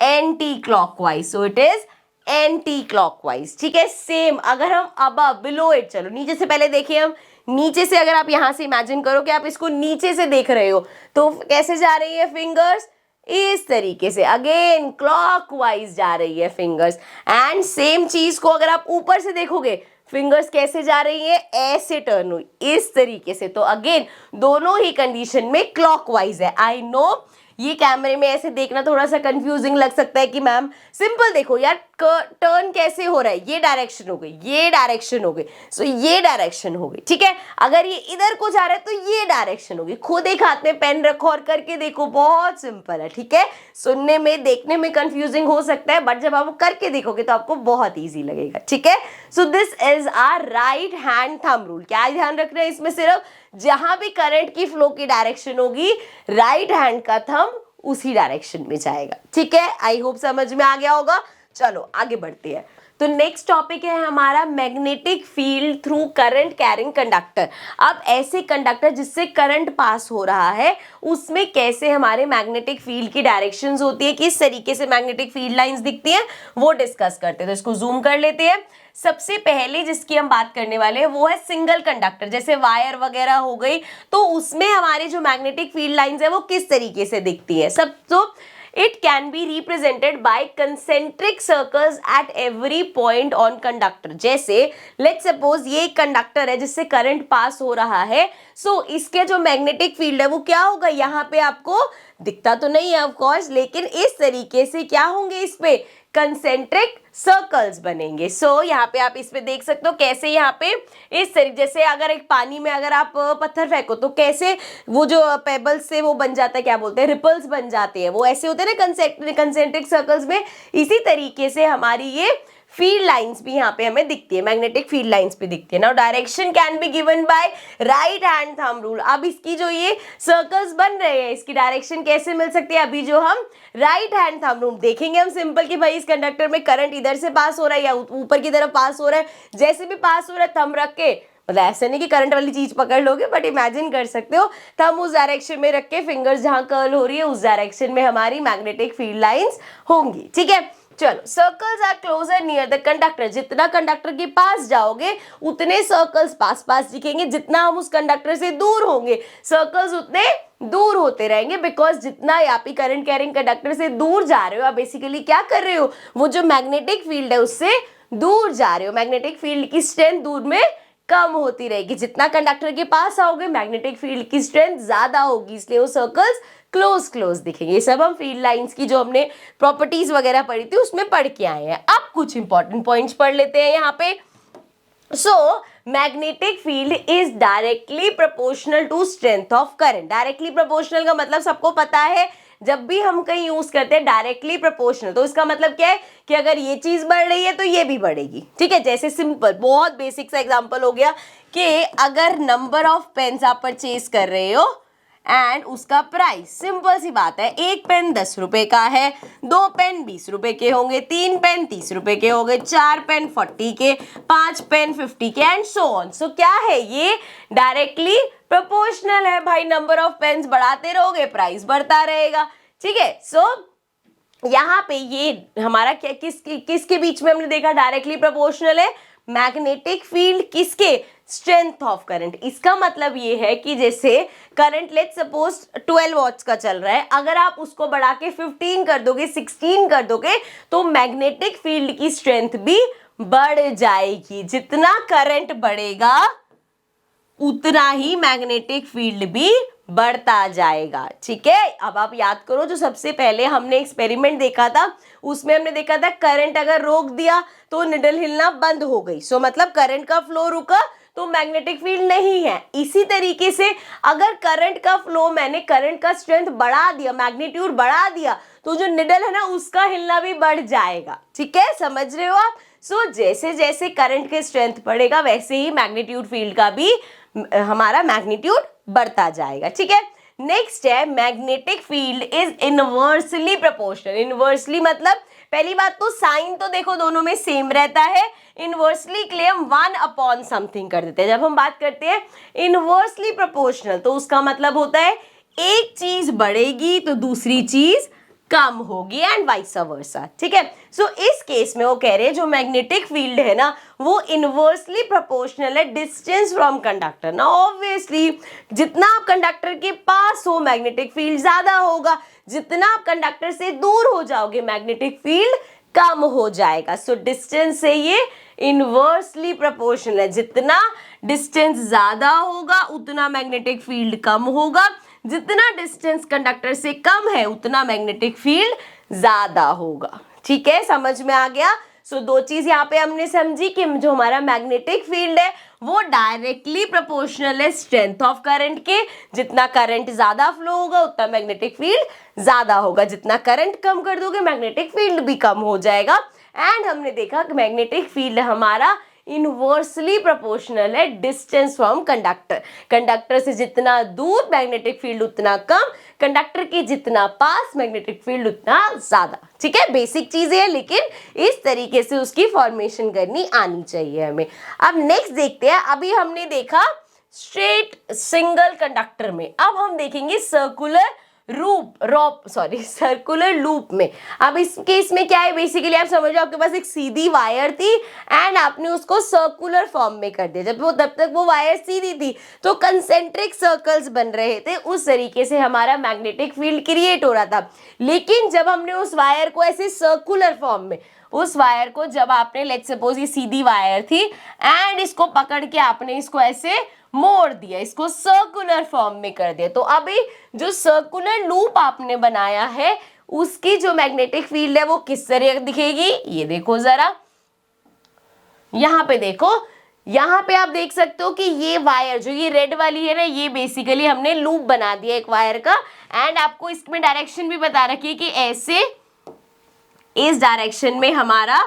anti clockwise. So it is anti clockwise. ठीक है, सेम अगर हम अबव बिलो इट, चलो नीचे से पहले देखिए हम, नीचे से अगर आप यहां से इमेजिन करो कि आप इसको नीचे से देख रहे हो, तो कैसे जा रही है फिंगर्स, इस तरीके से, अगेन क्लॉकवाइज जा रही है फिंगर्स। एंड सेम चीज को अगर आप ऊपर से देखोगे, फिंगर्स कैसे जा रही है, ऐसे टर्न हुई, इस तरीके से। तो अगेन दोनों ही कंडीशन में क्लॉकवाइज है। आई नो ये कैमरे में ऐसे देखना थोड़ा सा कंफ्यूजिंग लग सकता है कि मैम सिंपल देखो यार टर्न कैसे हो रहा है, ये डायरेक्शन हो गई, ये डायरेक्शन हो गई, सो ये डायरेक्शन हो गई। ठीक है, अगर ये इधर को जा रहा है तो ये डायरेक्शन होगी। खुद एक हाथ में पेन रखो और करके देखो, बहुत सिंपल है। ठीक है, सुनने में देखने में कंफ्यूजिंग हो सकता है बट जब आप करके देखोगे तो आपको बहुत ईजी लगेगा। ठीक है, so this is our right hand thumb rule. क्या ध्यान रखना है इसमें, सिर्फ जहां भी करंट की फ्लो की डायरेक्शन होगी, राइट हैंड का थंब उसी डायरेक्शन में जाएगा। ठीक है, आई होप समझ में आ गया होगा। चलो आगे बढ़ते हैं। तो नेक्स्ट टॉपिक है हमारा magnetic field through current carrying conductor. अब ऐसे कंडक्टर जिससे करंट पास हो रहा है, उसमें कैसे हमारे मैग्नेटिक फील्ड की डायरेक्शंस होती है, किस तरीके से मैग्नेटिक फील्ड लाइंस दिखती हैं, वो डिस्कस करते हैं। तो इसको जूम कर लेते हैं। सबसे पहले जिसकी हम बात करने वाले हैं वो है सिंगल कंडक्टर, जैसे वायर वगैरह हो गई, तो उसमें हमारी जो मैग्नेटिक फील्ड लाइंस है वो किस तरीके से दिखती है। सब तो it can be represented by concentric circles at every point on conductor। जैसे let's suppose ये एक कंडक्टर है जिससे करंट पास हो रहा है, सो इसके जो मैग्नेटिक फील्ड है वो क्या होगा, यहाँ पे आपको दिखता तो नहीं है ऑफ कोर्स, लेकिन इस तरीके से क्या होंगे, इस पे कंसेंट्रिक सर्कल्स बनेंगे। सो यहाँ पे आप इसमें देख सकते हो कैसे यहाँ पे इस तरीके, जैसे अगर एक पानी में अगर आप पत्थर फेंको तो कैसे वो जो पेबल्स से वो बन जाता है, क्या बोलते हैं, रिपल्स बन जाते हैं, वो ऐसे होते हैं ना कंसेंट्रिक सर्कल्स में। इसी तरीके से हमारी ये फील्ड लाइंस भी यहाँ पे हमें दिखती है, मैग्नेटिक फील्ड लाइंस भी दिखती है। Now direction can be given by right hand thumb rule. अब इसकी जो ये सर्कल्स बन रहे हैं इसकी डायरेक्शन कैसे मिल सकती है, अभी जो हम राइट हैंड थंब रूल देखेंगे हम सिंपल कि भाई इस कंडक्टर में करंट इधर से पास हो रहा है या ऊपर की तरफ पास हो रहा है, जैसे भी पास हो रहा है थंब रख के, मतलब ऐसे नहीं कि करंट वाली चीज पकड़ लोगे, बट इमेजिन कर सकते हो थंब उस डायरेक्शन में रख के फिंगर्स जहां कर्ल हो रही है उस डायरेक्शन में हमारी मैग्नेटिक फील्ड लाइंस होंगी। ठीक है, चलो, circles are closer near the conductor. जितना कंडक्टर के पास जाओगे उतने सर्कल्स पास पास दिखेंगे, जितना हम उस कंडक्टर से दूर होंगे सर्कल्स उतने दूर होते रहेंगे, बिकॉज जितना आप करंट कैरिंग कंडक्टर से दूर जा रहे हो आप बेसिकली क्या कर रहे हो, वो जो मैग्नेटिक फील्ड है उससे दूर जा रहे हो। मैग्नेटिक फील्ड की स्ट्रेंथ दूर में कम होती रहेगी, जितना कंडक्टर के पास आओगे मैग्नेटिक फील्ड की स्ट्रेंथ ज्यादा होगी, इसलिए वो सर्कल्स क्लोज क्लोज दिखेंगे। ये सब हम फील्ड लाइंस की जो हमने प्रॉपर्टीज वगैरह पढ़ी थी उसमें पढ़ के आए हैं। अब कुछ इंपॉर्टेंट पॉइंट्स पढ़ लेते हैं यहाँ पे। So magnetic field is directly proportional to strength of current. Directly proportional का मतलब सबको पता है, जब भी हम कहीं यूज करते हैं डायरेक्टली प्रोपोर्शनल तो इसका मतलब क्या है कि अगर ये चीज बढ़ रही है तो ये भी बढ़ेगी। ठीक है, जैसे सिंपल बहुत बेसिक सा एग्जांपल हो गया कि अगर नंबर ऑफ पेन्स आप परचेज कर रहे हो एंड उसका प्राइस, सिंपल सी बात है, एक पेन 10 रुपए का है, 2 पेन 20 रुपए के होंगे, 3 पेन 30 रुपए के होंगे, 4 पेन 40 के, 5 पेन 50 के एंड सो ऑन। सो क्या है, ये डायरेक्टली प्रोपोर्शनल है भाई, नंबर ऑफ पेन्स बढ़ाते रहोगे प्राइस बढ़ता रहेगा। ठीक है, सो यहाँ पे ये हमारा क्या किसके बीच में हमने देखा डायरेक्टली प्रोपोर्शनल है, मैग्नेटिक फील्ड किसके, स्ट्रेंथ ऑफ करंट। इसका मतलब ये है कि जैसे करंट लेट्स सपोज 12 वॉट्स का चल रहा है, अगर आप उसको बढ़ा के 15 कर दोगे, 16 कर दोगे तो मैग्नेटिक फील्ड की स्ट्रेंथ भी बढ़ जाएगी। जितना करंट बढ़ेगा उतना ही मैग्नेटिक फील्ड भी बढ़ता जाएगा। ठीक है, अब आप याद करो जो सबसे पहले हमने एक्सपेरिमेंट देखा था उसमें हमने देखा था करंट अगर रोक दिया तो निडल हिलना बंद हो गई, सो मतलब करंट का फ्लो रुका तो मैग्नेटिक फील्ड नहीं है। इसी तरीके से अगर करंट का फ्लो, मैंने करंट का स्ट्रेंथ बढ़ा दिया, मैग्नीट्यूड बढ़ा दिया, तो जो निडल है ना उसका हिलना भी बढ़ जाएगा। ठीक है, समझ रहे हो आप। सो जैसे जैसे करंट के स्ट्रेंथ बढ़ेगा वैसे ही मैग्नीट्यूड फील्ड का भी हमारा मैग्नीट्यूड बढ़ता जाएगा। ठीक है, नेक्स्ट है magnetic field is inversely proportional. Inversely मतलब पहली बात तो साइन तो देखो दोनों में सेम रहता है, इनवर्सली के लिए हम 1 अपॉन समथिंग कर देते हैं। जब हम बात करते हैं इनवर्सली प्रोपोर्शनल तो उसका मतलब होता है एक चीज बढ़ेगी तो दूसरी चीज कम होगी एंड वाइस वर्सा। ठीक है, सो इस केस में वो कह रहे हैं जो मैग्नेटिक फील्ड है ना वो इनवर्सली प्रोपोर्शनल है डिस्टेंस फ्रॉम कंडक्टर। ना ऑब्वियसली जितना आप कंडक्टर के पास हो मैग्नेटिक फील्ड ज्यादा होगा, जितना आप कंडक्टर से दूर हो जाओगे मैग्नेटिक फील्ड कम हो जाएगा। सो डिस्टेंस से ये इनवर्सली प्रोपोर्शनल है, जितना डिस्टेंस ज्यादा होगा उतना मैग्नेटिक फील्ड कम होगा, जितना डिस्टेंस कंडक्टर से कम है उतना मैग्नेटिक फील्ड ज्यादा होगा। ठीक है, समझ में आ गया। सो दो चीज यहाँ पे हमने समझी कि जो हमारा मैग्नेटिक फील्ड है वो डायरेक्टली प्रोपोर्शनल है स्ट्रेंथ ऑफ करंट के, जितना करंट ज्यादा फ्लो होगा उतना मैग्नेटिक फील्ड ज्यादा होगा, जितना करंट कम कर दोगे मैग्नेटिक फील्ड भी कम हो जाएगा। एंड हमने देखा कि मैग्नेटिक फील्ड हमारा इनवर्सली प्रोपोर्शनल है डिस्टेंस फ्रॉम कंडक्टर। कंडक्टर से जितना दूर मैग्नेटिक फील्ड उतना कम, कंडक्टर के जितना पास मैग्नेटिक फील्ड उतना ज्यादा। ठीक है, बेसिक चीजें है लेकिन इस तरीके से उसकी फॉर्मेशन करनी आनी चाहिए हमें। अब नेक्स्ट देखते हैं, अभी हमने देखा स्ट्रेट सिंगल कंडक्टर में, अब हम देखेंगे सर्कुलर लूप में। अब इस केस में क्या है, बेसिकली आप समझो आपके पास एक सीधी वायर थी एंड आपने उसको सर्कुलर फॉर्म में कर दिया। तब तक वो वायर सीधी थी तो कंसेंट्रिक सर्कल्स बन रहे थे, उस तरीके से हमारा मैग्नेटिक फील्ड क्रिएट हो रहा था। लेकिन जब हमने उस वायर को ऐसे सर्कुलर फॉर्म में, उस वायर को जब आपने लेट्स सपोज ये सीधी वायर थी एंड इसको पकड़ के आपने इसको ऐसे मोड़ दिया, इसको सर्कुलर फॉर्म में कर दिया, तो अभी जो सर्कुलर लूप आपने बनाया है उसकी जो मैग्नेटिक फील्ड है वो किस तरह दिखेगी, ये देखो जरा, यहाँ पे देखो, यहाँ पे आप देख सकते हो कि ये वायर जो ये रेड वाली है ना, ये बेसिकली हमने लूप बना दिया एक वायर का, एंड आपको इसमें डायरेक्शन भी बता रखी है कि ऐसे इस डायरेक्शन में हमारा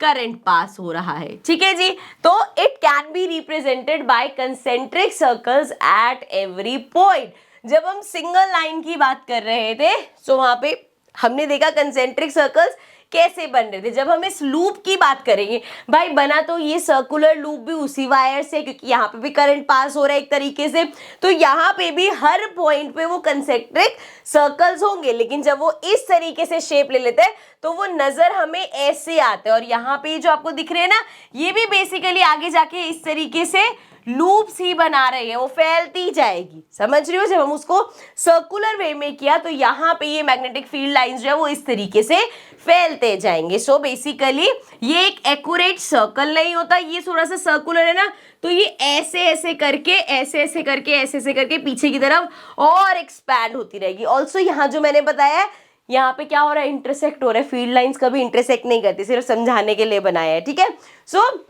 करंट पास हो रहा है, ठीक है जी। तो it can be represented by concentric circles at every point. जब हम सिंगल लाइन की बात कर रहे थे तो वहां पे हमने देखा कंसेंट्रिक सर्कल्स कैसे बन रहे थे। जब हम इस लूप की बात करेंगे, भाई बना तो ये सर्कुलर लूप भी उसी वायर से, क्योंकि यहाँ पे भी करंट पास हो रहा है एक तरीके से, तो यहाँ पे भी हर पॉइंट पे वो कंसेंट्रिक सर्कल्स होंगे, लेकिन जब वो इस तरीके से शेप ले लेते हैं तो वो नजर हमें ऐसे आते हैं। और यहाँ पे जो आपको दिख रहे हैं ना, ये भी बेसिकली आगे जाके इस तरीके से लूप्स ही बना रही है, वो फैलती जाएगी, समझ रही हो। जब हम उसको सर्कुलर वे में किया तो यहाँ पे ये मैग्नेटिक फील्ड लाइंस जो है वो इस तरीके से फैलते जाएंगे। सो बेसिकली ये एक एक्यूरेट सर्कल नहीं होता, ये थोड़ा सा सर्कुलर है ना, तो ये ऐसे ऐसे करके ऐसे ऐसे करके ऐसे ऐसे करके पीछे की तरफ और एक्सपैंड होती रहेगी। ऑल्सो यहाँ जो मैंने बताया है, यहाँ पे क्या हो रहा है, इंटरसेक्ट हो रहा है। फील्ड लाइंस कभी इंटरसेक्ट नहीं करती, सिर्फ समझाने के लिए बनाया है, ठीक है। सो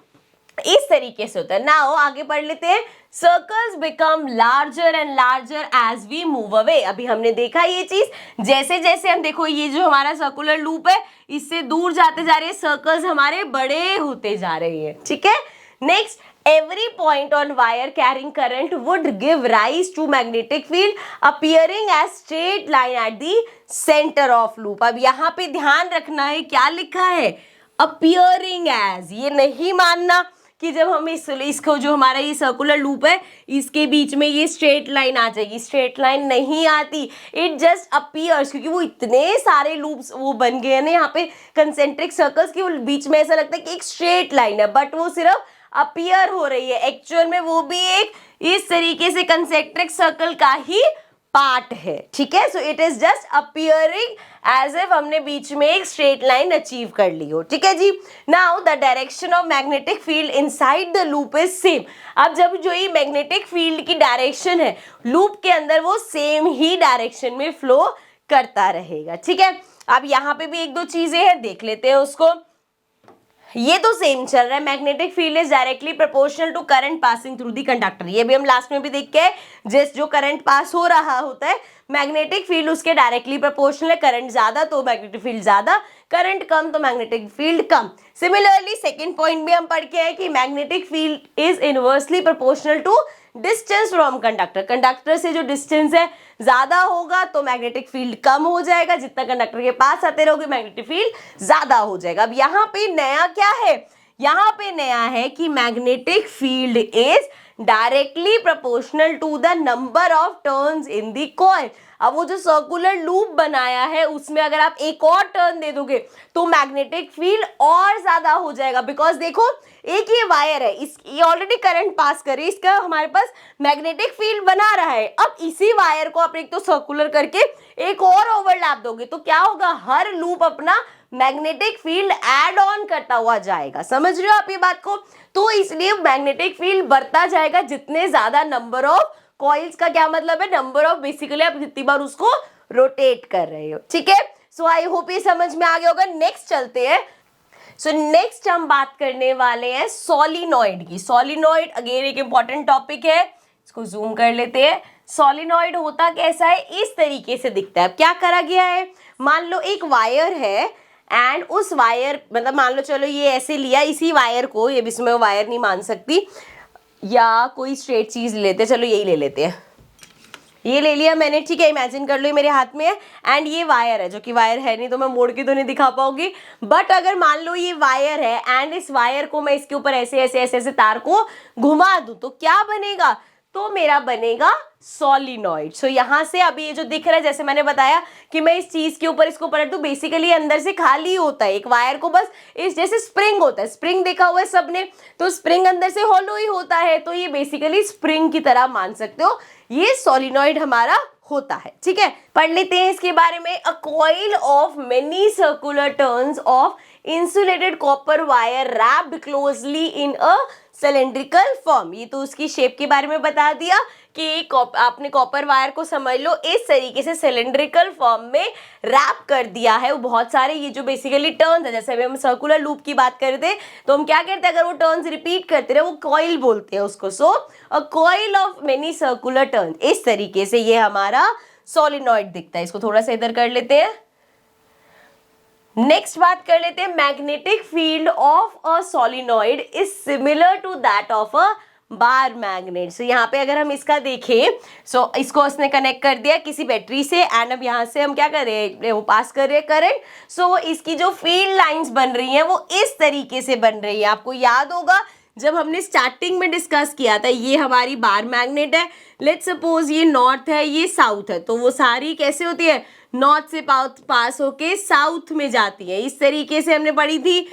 इस तरीके से होता है। नाउ आगे पढ़ लेते हैं। Circles become larger and larger as we move away. अभी हमने देखा ये चीज, जैसे जैसे हम देखो ये जो हमारा सर्कुलर लूप है, इससे दूर जाते जा रहे हैं, सर्कल्स हमारे बड़े होते जा रहे हैं, ठीक है। Next, every point on wire carrying current would give rise to magnetic field appearing as straight line at the center of loop। अब यहाँ पे ध्यान रखना है, क्या लिखा है, appearing as। ये नहीं मानना कि जब हम इसको जो हमारा ये सर्कुलर लूप है इसके बीच में ये स्ट्रेट लाइन आ जाएगी, स्ट्रेट लाइन नहीं आती, इट जस्ट अपीयर्स, क्योंकि वो इतने सारे लूप्स वो बन गए हैं ना यहाँ पे कंसेंट्रिक सर्कल्स की, वो बीच में ऐसा लगता है कि एक स्ट्रेट लाइन है, बट वो सिर्फ अपीयर हो रही है। एक्चुअल में वो भी एक इस तरीके से कंसेंट्रिक सर्कल का ही पार्ट है, ठीक है। So it is just appearing as if हमने बीच में एक स्ट्रेट लाइन अचीव कर ली हो, ठीक है जी। Now the direction of magnetic field inside the loop is same. अब जब जो ये मैग्नेटिक फील्ड की डायरेक्शन है लूप के अंदर, वो सेम ही डायरेक्शन में फ्लो करता रहेगा, ठीक है। अब यहाँ पे भी एक दो चीजें हैं, देख लेते हैं उसको। ये तो सेम चल रहा है, magnetic field is directly proportional to current passing through the conductor. ये भी हम लास्ट में भी देख के, जिस जो करंट पास हो रहा होता है मैग्नेटिक फील्ड उसके डायरेक्टली प्रोपोर्शनल है। करंट ज्यादा तो मैग्नेटिक फील्ड ज्यादा, करंट कम तो मैग्नेटिक फील्ड कम। सिमिलरली सेकंड पॉइंट भी हम पढ़ के आए कि magnetic field is inversely proportional to distance from conductor. Conductor से जो डिस्टेंस है ज्यादा होगा तो मैग्नेटिक फील्ड कम हो जाएगा, जितना कंडक्टर के पास आते रहोगे मैग्नेटिक फील्ड ज्यादा हो जाएगा। अब यहाँ पे नया क्या है, यहाँ पे नया है कि magnetic field is directly proportional to the number of turns in the coil. अब वो जो सर्कुलर लूप बनाया है उसमें अगर आप एक और टर्न दे दोगे तो मैग्नेटिक फील्ड और ज्यादा हो जाएगा। बिकॉज देखो एक ये वायर है, ये ऑलरेडी करंट पास करे, इसका हमारे पास मैग्नेटिक फील्ड बना रहा है। अब इसी वायर को आप एक तो सर्कुलर करके एक और ओवरलैप दोगे तो क्या होगा, हर लूप अपना मैग्नेटिक फील्ड ऐड ऑन करता हुआ जाएगा। समझ रहे हो आप ये बात को। तो इसलिए मैग्नेटिक फील्ड बढ़ता जाएगा जितने ज्यादा नंबर ऑफ कॉइल्स का क्या मतलब है, नंबर ऑफ बेसिकली आप जितनी बार उसको रोटेट कर रहे हो, ठीक है। सो आई होप ये समझ में आ गया होगा। नेक्स्ट चलते हैं। सो नेक्स्ट हम बात करने वाले हैं सोलिनॉइड की। सोलिनॉइड अगेन एक इंपॉर्टेंट टॉपिक है, इसको जूम कर लेते हैं। सोलिनॉइड होता कैसा है, इस तरीके से दिखता है। अब क्या करा गया है, मान लो एक वायर है एंड उस वायर मतलब मान लो चलो ये ऐसे लिया, इसी वायर को, ये भी इसमें वायर नहीं मान सकती, या कोई स्ट्रेट चीज लेते, चलो यही ले लेते हैं, ये ले लिया मैंने, ठीक है। इमेजिन कर लो ये मेरे हाथ में है एंड ये वायर है, जो कि वायर है नहीं तो मैं मोड़ के तो नहीं दिखा पाऊंगी, बट अगर मान लो ये वायर है एंड इस वायर को मैं इसके ऊपर ऐसे ऐसे ऐसे ऐसे तार को घुमा दूं तो क्या बनेगा, तो मेरा बनेगा सोलिनॉइड। सो यहाँ से अभी ये जो दिख रहा है, जैसे मैंने बताया कि मैं इस चीज के ऊपर इसको पलट दूं, बेसिकली अंदर से खाली होता है। एक वायर को बस इस जैसे स्प्रिंग होता है, स्प्रिंग देखा हुआ है सबने, तो स्प्रिंग अंदर से हॉलो ही होता है, तो ये बेसिकली स्प्रिंग की तरह मान सकते हो, ये सोलिनॉइड हमारा होता है, ठीक है। पढ़ लेते हैं इसके बारे में। अ coil of many circular turns of insulated copper wire wrapped closely in a cylindrical form. ये तो उसकी शेप के बारे में बता दिया कि आपने कॉपर वायर को समझ लो इस तरीके से सिलेंड्रिकल फॉर्म में रैप कर दिया है। वो बहुत सारे ये जो बेसिकली टर्न्स है, जैसे अभी हम सर्कुलर लूप की बात करते हैं तो हम क्या करते हैं, अगर वो टर्न्स रिपीट करते रहे वो कॉइल बोलते हैं उसको। So a coil of many circular turn, इस तरीके से ये हमारा सोलिनॉइड दिखता है। इसको थोड़ा सा इधर कर लेते हैं। नेक्स्ट बात कर लेते हैं, magnetic field of a solenoid is similar to that of a bar magnet. So यहाँ पे अगर हम इसका देखें, सो इसको उसने कनेक्ट कर दिया किसी बैटरी से एंड अब यहाँ से हम क्या कर रहे हैं, वो पास कर रहे हैं करंट। सो इसकी जो फील्ड लाइंस बन रही हैं वो इस तरीके से बन रही है। आपको याद होगा जब हमने स्टार्टिंग में डिस्कस किया था, ये हमारी बार मैग्नेट है, लेट्स सपोज ये नॉर्थ है ये साउथ है, तो वो सारी कैसे होती है, नॉर्थ से पास होके साउथ में जाती है। इस तरीके से हमने पढ़ी थी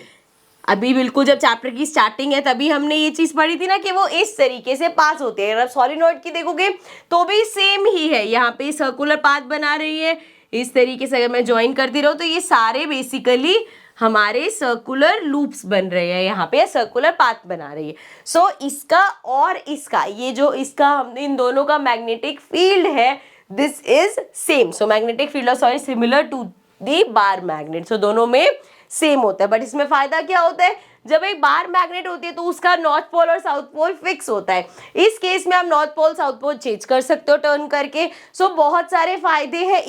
अभी, बिल्कुल जब चैप्टर की स्टार्टिंग है तभी हमने ये चीज पढ़ी थी ना कि वो इस तरीके से पास होते हैं। अगर आप सोलिनॉइड की देखोगे तो भी सेम ही है, यहाँ पे सर्कुलर पाथ बना रही है इस तरीके से। अगर मैं ज्वाइन करती रहूँ तो ये सारे बेसिकली हमारे सर्कुलर लूप्स बन रहे हैं, यहाँ पे सर्कुलर पाथ बना रही है। सो इसका और इसका, ये जो इसका हमने इन दोनों का मैग्नेटिक फील्ड है, this is same. So magnetic field of solid similar to the bar magnet. So दोनों में सेम होता है, बट इसमें फायदा क्या होता है, जब एक बार मैग्नेट होती है तो उसका नॉर्थ पोल और साउथ पोल फिक्स होता है। इस केस में आप north pole south pole change कर सकते हो टर्न करके। सो बहुत सारे फायदे हैं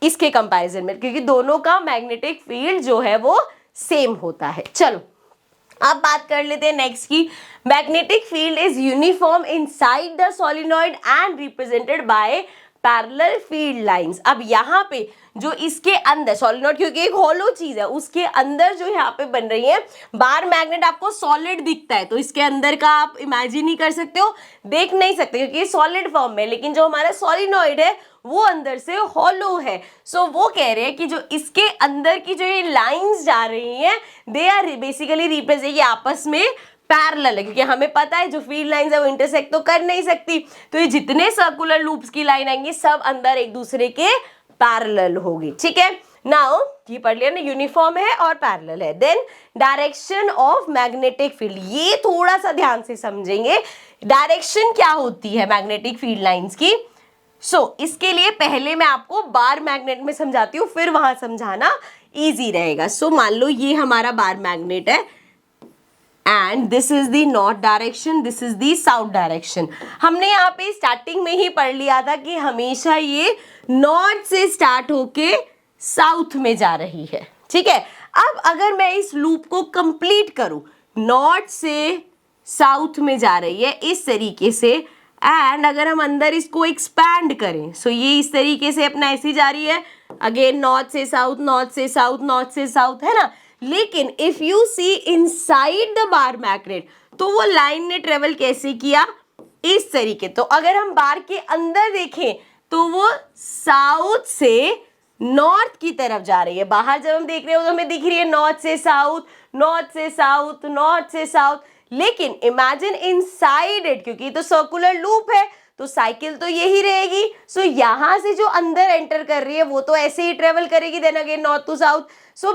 इसके कंपैरिजन में, क्योंकि दोनों का मैग्नेटिक फील्ड जो है वो सेम होता है। चलो अब बात कर लेते हैं नेक्स्ट की, magnetic field is uniform inside the solenoid and represented by parallel field lines. अब यहाँ पे जो इसके अंदर सोलिनॉइड, क्योंकि एक होलो चीज है, उसके अंदर जो यहाँ पे बन रही है बार मैग्नेट, आपको सॉलिड दिखता है तो इसके अंदर का आप इमेजिन ही कर सकते हो, देख नहीं सकते क्योंकि ये सॉलिड फॉर्म में, लेकिन जो हमारा सोलिनॉइड है वो अंदर से हॉलो है। सो वो कह रहे हैं कि जो इसके अंदर की जो ये लाइंस जा रही हैं दे आर बेसिकली रिप्रेजेंट, ये आपस में पैरेलल है, क्योंकि हमें पता है जो फील्ड लाइंस है वो इंटरसेक्ट तो कर नहीं सकती, तो ये जितने सर्कुलर लूप्स की लाइन आएंगी सब अंदर एक दूसरे के पैरेलल होगी। ठीक है, नाउ ये पढ़ लिया ना, यूनिफॉर्म है और पैरेलल है। Then direction of magnetic field, ये थोड़ा सा ध्यान से समझेंगे डायरेक्शन क्या होती है मैग्नेटिक फील्ड लाइंस की। इसके लिए पहले मैं आपको बार मैग्नेट में समझाती हूँ, फिर वहां समझाना इजी रहेगा। मान लो ये हमारा बार मैग्नेट है and this is the north direction, this is the south direction. हमने यहाँ पे स्टार्टिंग में ही पढ़ लिया था कि हमेशा ये नॉर्थ से स्टार्ट होके साउथ में जा रही है। ठीक है, अब अगर मैं इस लूप को कंप्लीट करूं, नॉर्थ से साउथ में जा रही है इस तरीके से, एंड अगर हम अंदर इसको एक्सपैंड करें, ये इस तरीके से अपना ऐसी जा रही है, अगेन नॉर्थ से साउथ, नॉर्थ से साउथ, नॉर्थ से साउथ, है ना। लेकिन if you see inside the bar magnet, तो वो लाइन ने ट्रेवल कैसे किया, इस तरीके। तो अगर हम बार के अंदर देखें तो वो साउथ से नॉर्थ की तरफ जा रही है। बाहर जब हम देख रहे हो तो हमें दिख रही है नॉर्थ से साउथ, नॉर्थ से साउथ, नॉर्थ से साउथ, लेकिन इमेजिन इनसाइड इट, क्योंकि तो सर्कुलर लूप है तो साइकिल तो यही रहेगी। यहां से जो अंदर एंटर कर रही है वो तो ऐसे ही ट्रेवल करेगी, then again north to south.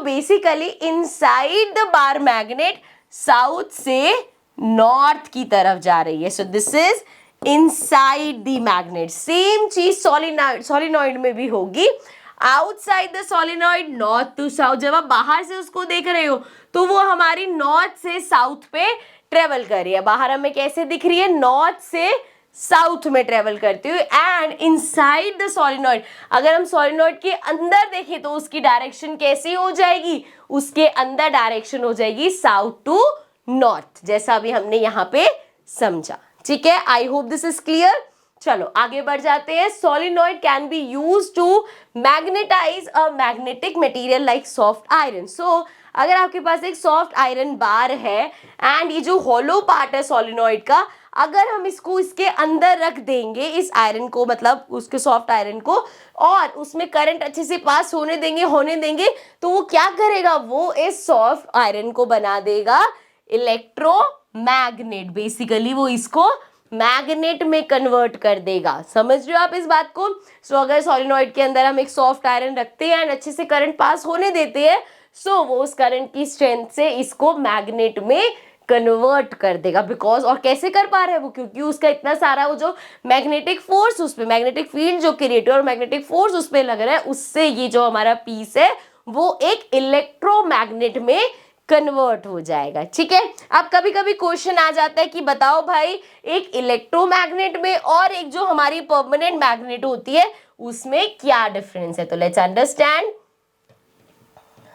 Basically inside the bar magnet south से नॉर्थ की तरफ जा रही है। This is inside the magnet. Same चीज सोलिनॉइड में भी होगी। Outside the solenoid north to south, जब आप बाहर से उसको देख रहे हो तो वो हमारी नॉर्थ से साउथ पे ट्रेवल कर रही है। बाहर हमें कैसे दिख रही है, नॉर्थ से साउथ में ट्रेवल करती हुई। एंड इनसाइड द सोलिनॉइड, अगर हम सोलिनॉइड के अंदर देखें तो उसकी डायरेक्शन कैसी हो जाएगी, उसके अंदर डायरेक्शन हो जाएगी साउथ टू नॉर्थ, जैसा अभी हमने यहाँ पे समझा। ठीक है, I hope this is clear. चलो आगे बढ़ जाते हैं। Solenoid can be use to magnetize a magnetic material like soft iron. अगर आपके पास एक सॉफ्ट आयरन बार है एंड ये जो होलो पार्ट है सोलिनॉइड का, अगर हम इसको इसके अंदर रख देंगे, इस आयरन को, मतलब उसके सॉफ्ट आयरन को, और उसमें करंट अच्छे से पास होने देंगे तो वो क्या करेगा, वो इस सॉफ्ट आयरन को बना देगा इलेक्ट्रोमैग्नेट। बेसिकली वो इसको मैग्नेट में कन्वर्ट कर देगा। समझ रहे हो आप इस बात को। अगर सोलिनॉइड के अंदर हम एक सॉफ्ट आयरन रखते हैं एंड अच्छे से करंट पास होने देते हैं, वो उस करंट की स्ट्रेंथ से इसको मैग्नेट में कन्वर्ट कर देगा, बिकॉज, और कैसे कर पा रहा है वो, क्योंकि उसका इतना सारा वो जो मैग्नेटिक फोर्स उस पे, मैग्नेटिक फील्ड जो क्रिएट और मैग्नेटिक फोर्स उस पे लग रहा है, उससे ये जो हमारा पीस है वो एक इलेक्ट्रोमैग्नेट में कन्वर्ट हो जाएगा। ठीक है, अब कभी कभी क्वेश्चन आ जाता है कि बताओ भाई, एक इलेक्ट्रोमैग्नेट में और एक जो हमारी परमानेंट मैग्नेट होती है उसमें क्या डिफरेंस है। तो लेट्स अंडरस्टैंड।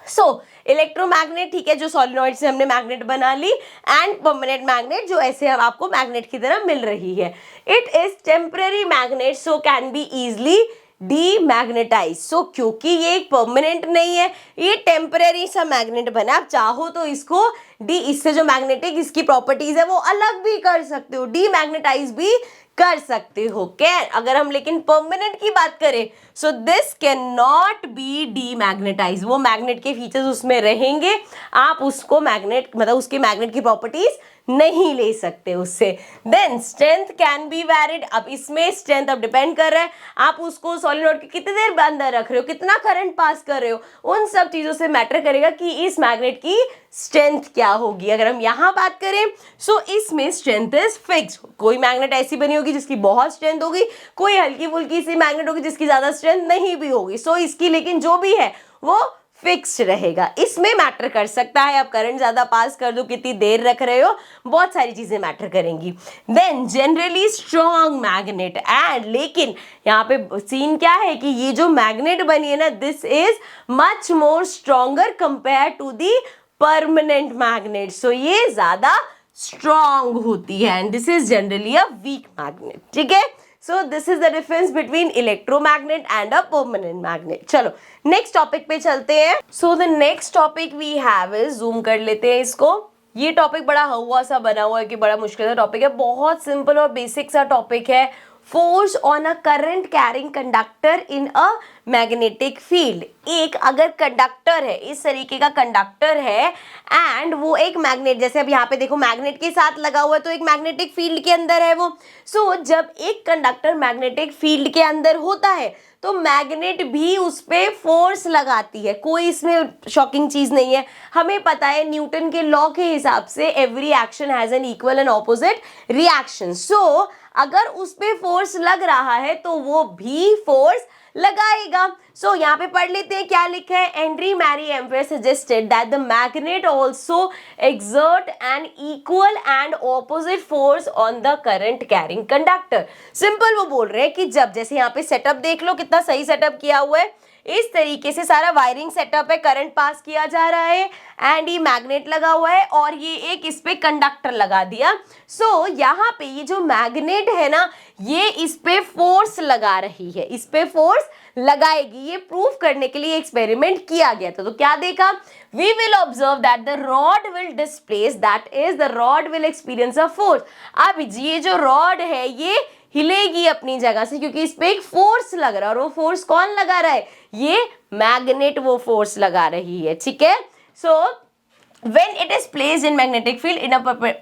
सो इलेक्ट्रोमैग्नेट, ठीक है, जो सॉलिनॉइड से हमने मैग्नेट बना ली, एंड परमानेंट मैग्नेट जो ऐसे हम आपको मैग्नेट की तरह मिल रही है। It is temporary magnet so can be easily demagnetize. So क्योंकि ये एक परमानेंट नहीं है, ये टेम्पररी सा मैग्नेट बना, आप चाहो तो इसको इससे जो मैग्नेटिक इसकी प्रॉपर्टीज है वो अलग भी कर सकते हो, डीमैग्नेटाइज भी कर सकते हो। कैन, अगर हम लेकिन परमानेंट की बात करें, so this can not be demagnetise. वो मैग्नेट के फीचर्स उसमें रहेंगे, आप उसको मैग्नेट मतलब उसके मैग्नेट की प्रॉपर्टीज नहीं ले सकते उससे। Then strength can be varied. अब इसमें स्ट्रेंथ अब डिपेंड कर रहा है आप उसको सॉलिनॉइड के कितने देर अंदर रख रहे हो, कितना करंट पास कर रहे हो, उन सब चीजों से मैटर करेगा कि इस मैग्नेट की स्ट्रेंथ क्या होगी। अगर हम यहाँ बात करें, सो इसमें स्ट्रेंथ इज फिक्स्ड। कोई मैग्नेट ऐसी बनी होगी जिसकी बहुत स्ट्रेंथ होगी, कोई हल्की फुल्की सी मैग्नेट होगी जिसकी ज्यादा स्ट्रेंथ नहीं भी होगी। सो इसकी लेकिन जो भी है वो फिक्स्ड रहेगा। इसमें मैटर कर सकता है आप करंट ज्यादा पास कर दो, कितनी देर रख रहे हो, बहुत सारी चीजें मैटर करेंगी। Then generally strong magnet, and लेकिन यहाँ पे सीन क्या है कि ये जो मैग्नेट बनी है ना, this is much more stronger compare to the permanent magnet. So ये ज्यादा स्ट्रॉन्ग होती है, and this is generally a weak magnet. ठीक है, so this is the difference between electromagnet and a permanent magnet. चलो नेक्स्ट टॉपिक पे चलते हैं। So the next topic we have is, zoom कर लेते हैं इसको। ये टॉपिक बड़ा हवा सा बना हुआ है कि बड़ा मुश्किल सा टॉपिक है, बहुत सिंपल और बेसिक सा टॉपिक है। Force on a current carrying conductor in a magnetic field. एक अगर कंडक्टर है, इस तरीके का कंडक्टर है, एंड वो एक मैग्नेट, जैसे अब यहाँ पे देखो मैग्नेट के साथ लगा हुआ है तो एक मैग्नेटिक फील्ड के अंदर है वो। सो जब एक कंडक्टर मैग्नेटिक फील्ड के अंदर होता है तो मैग्नेट भी उस पे फोर्स लगाती है। कोई इसमें शॉकिंग चीज नहीं है, हमें पता है न्यूटन के लॉ के हिसाब से every action has an equal and opposite reaction. So अगर उस पे फोर्स लग रहा है तो वो भी फोर्स लगाएगा। सो यहाँ पे पढ़ लेते हैं क्या लिखा है। Henry Marie Ampere suggested that the magnet also exert an equal and opposite force on the current carrying conductor. Simple वो बोल रहे हैं कि जब, जैसे यहाँ पे सेटअप देख लो कितना सही सेटअप किया हुआ है, इस तरीके से सारा वायरिंग सेटअप है, करंट पास किया जा रहा है, एंड ये मैग्नेट लगा हुआ है और ये एक इस पे कंडक्टर लगा दिया। सो यहाँ पे ये जो मैग्नेट है ना, ये इस पे फोर्स लगा रही है, इस पे फोर्स लगाएगी। ये प्रूफ करने के लिए एक्सपेरिमेंट किया गया था। तो क्या देखा, we will observe that the rod will displace, that is the rod will experience a force. अब ये जो रॉड है ये हिलेगी अपनी जगह से, क्योंकि इस पे एक फोर्स लग रहा है, और वो फोर्स कौन लगा रहा है, ये मैग्नेट वो फोर्स लगा रही है। ठीक है, सो when it is placed in magnetic field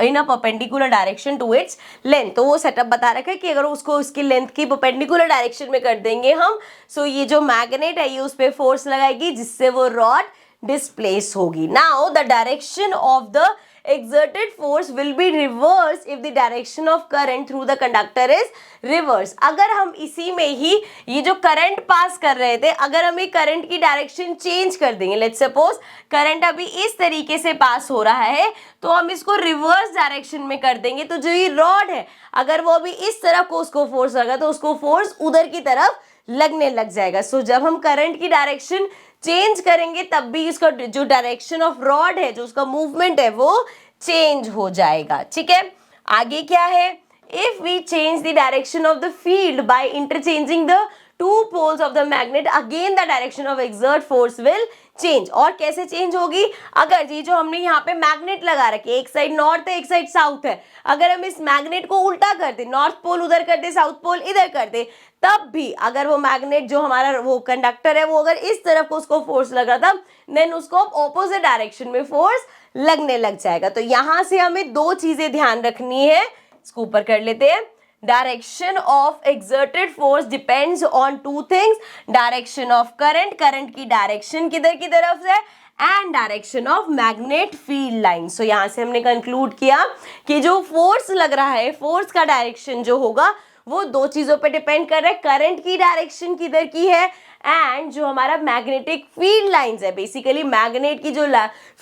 in a perpendicular direction to its length, तो वो सेटअप बता रखा है कि अगर उसको उसकी लेंथ की परपेंडिकुलर डायरेक्शन में कर देंगे हम, सो ये जो मैग्नेट है ये उस पे फोर्स लगाएगी जिससे वो रॉड डिस्प्लेस होगी। Now the direction of the exerted force will be reversed if the direction of current through the conductor is reverse। अगर हम इसी में ही ये जो करंट पास कर रहे थे, अगर हम ये करंट की डायरेक्शन चेंज कर देंगे, लेट्स सपोज करंट अभी इस तरीके से पास हो रहा है तो हम इसको रिवर्स डायरेक्शन में कर देंगे, तो जो ये रॉड है अगर वो अभी इस तरफ को उसको फोर्स लगा तो उसको फोर्स उधर की तरफ लगने लग जाएगा। सो जब हम करंट की डायरेक्शन चेंज करेंगे तब भी उसका जो डायरेक्शन ऑफ रॉड है, जो उसका मूवमेंट है वो चेंज हो जाएगा। ठीक है, आगे क्या है, if we change the direction of the field by interchanging the two poles of the magnet, again the direction of exert force will change. और कैसे चेंज होगी, अगर ये जो हमने यहाँ पे मैग्नेट लगा रखे, एक साइड नॉर्थ है एक साइड साउथ है, अगर हम इस मैग्नेट को उल्टा कर दे, नॉर्थ पोल उधर कर दे साउथ पोल इधर कर दे, तब भी अगर वो मैग्नेट जो हमारा वो कंडक्टर है वो अगर इस तरफ को उसको फोर्स लगा था, देन उसको ऑपोजिट डायरेक्शन में फोर्स लगने लग जाएगा। तो यहां से हमें दो चीजें ध्यान रखनी है, इसको ऊपर कर लेते हैं। Direction of exerted force depends on two things, direction of current, current की डायरेक्शन किधर की तरफ है, and direction of magnet field line. So यहाँ से हमने कंक्लूड किया कि जो फोर्स लग रहा है, फोर्स का डायरेक्शन जो होगा वो दो चीजों पे डिपेंड कर रहा है, करंट की डायरेक्शन किधर की है एंड जो हमारा मैग्नेटिक फील्ड लाइंस है, बेसिकली मैग्नेट की जो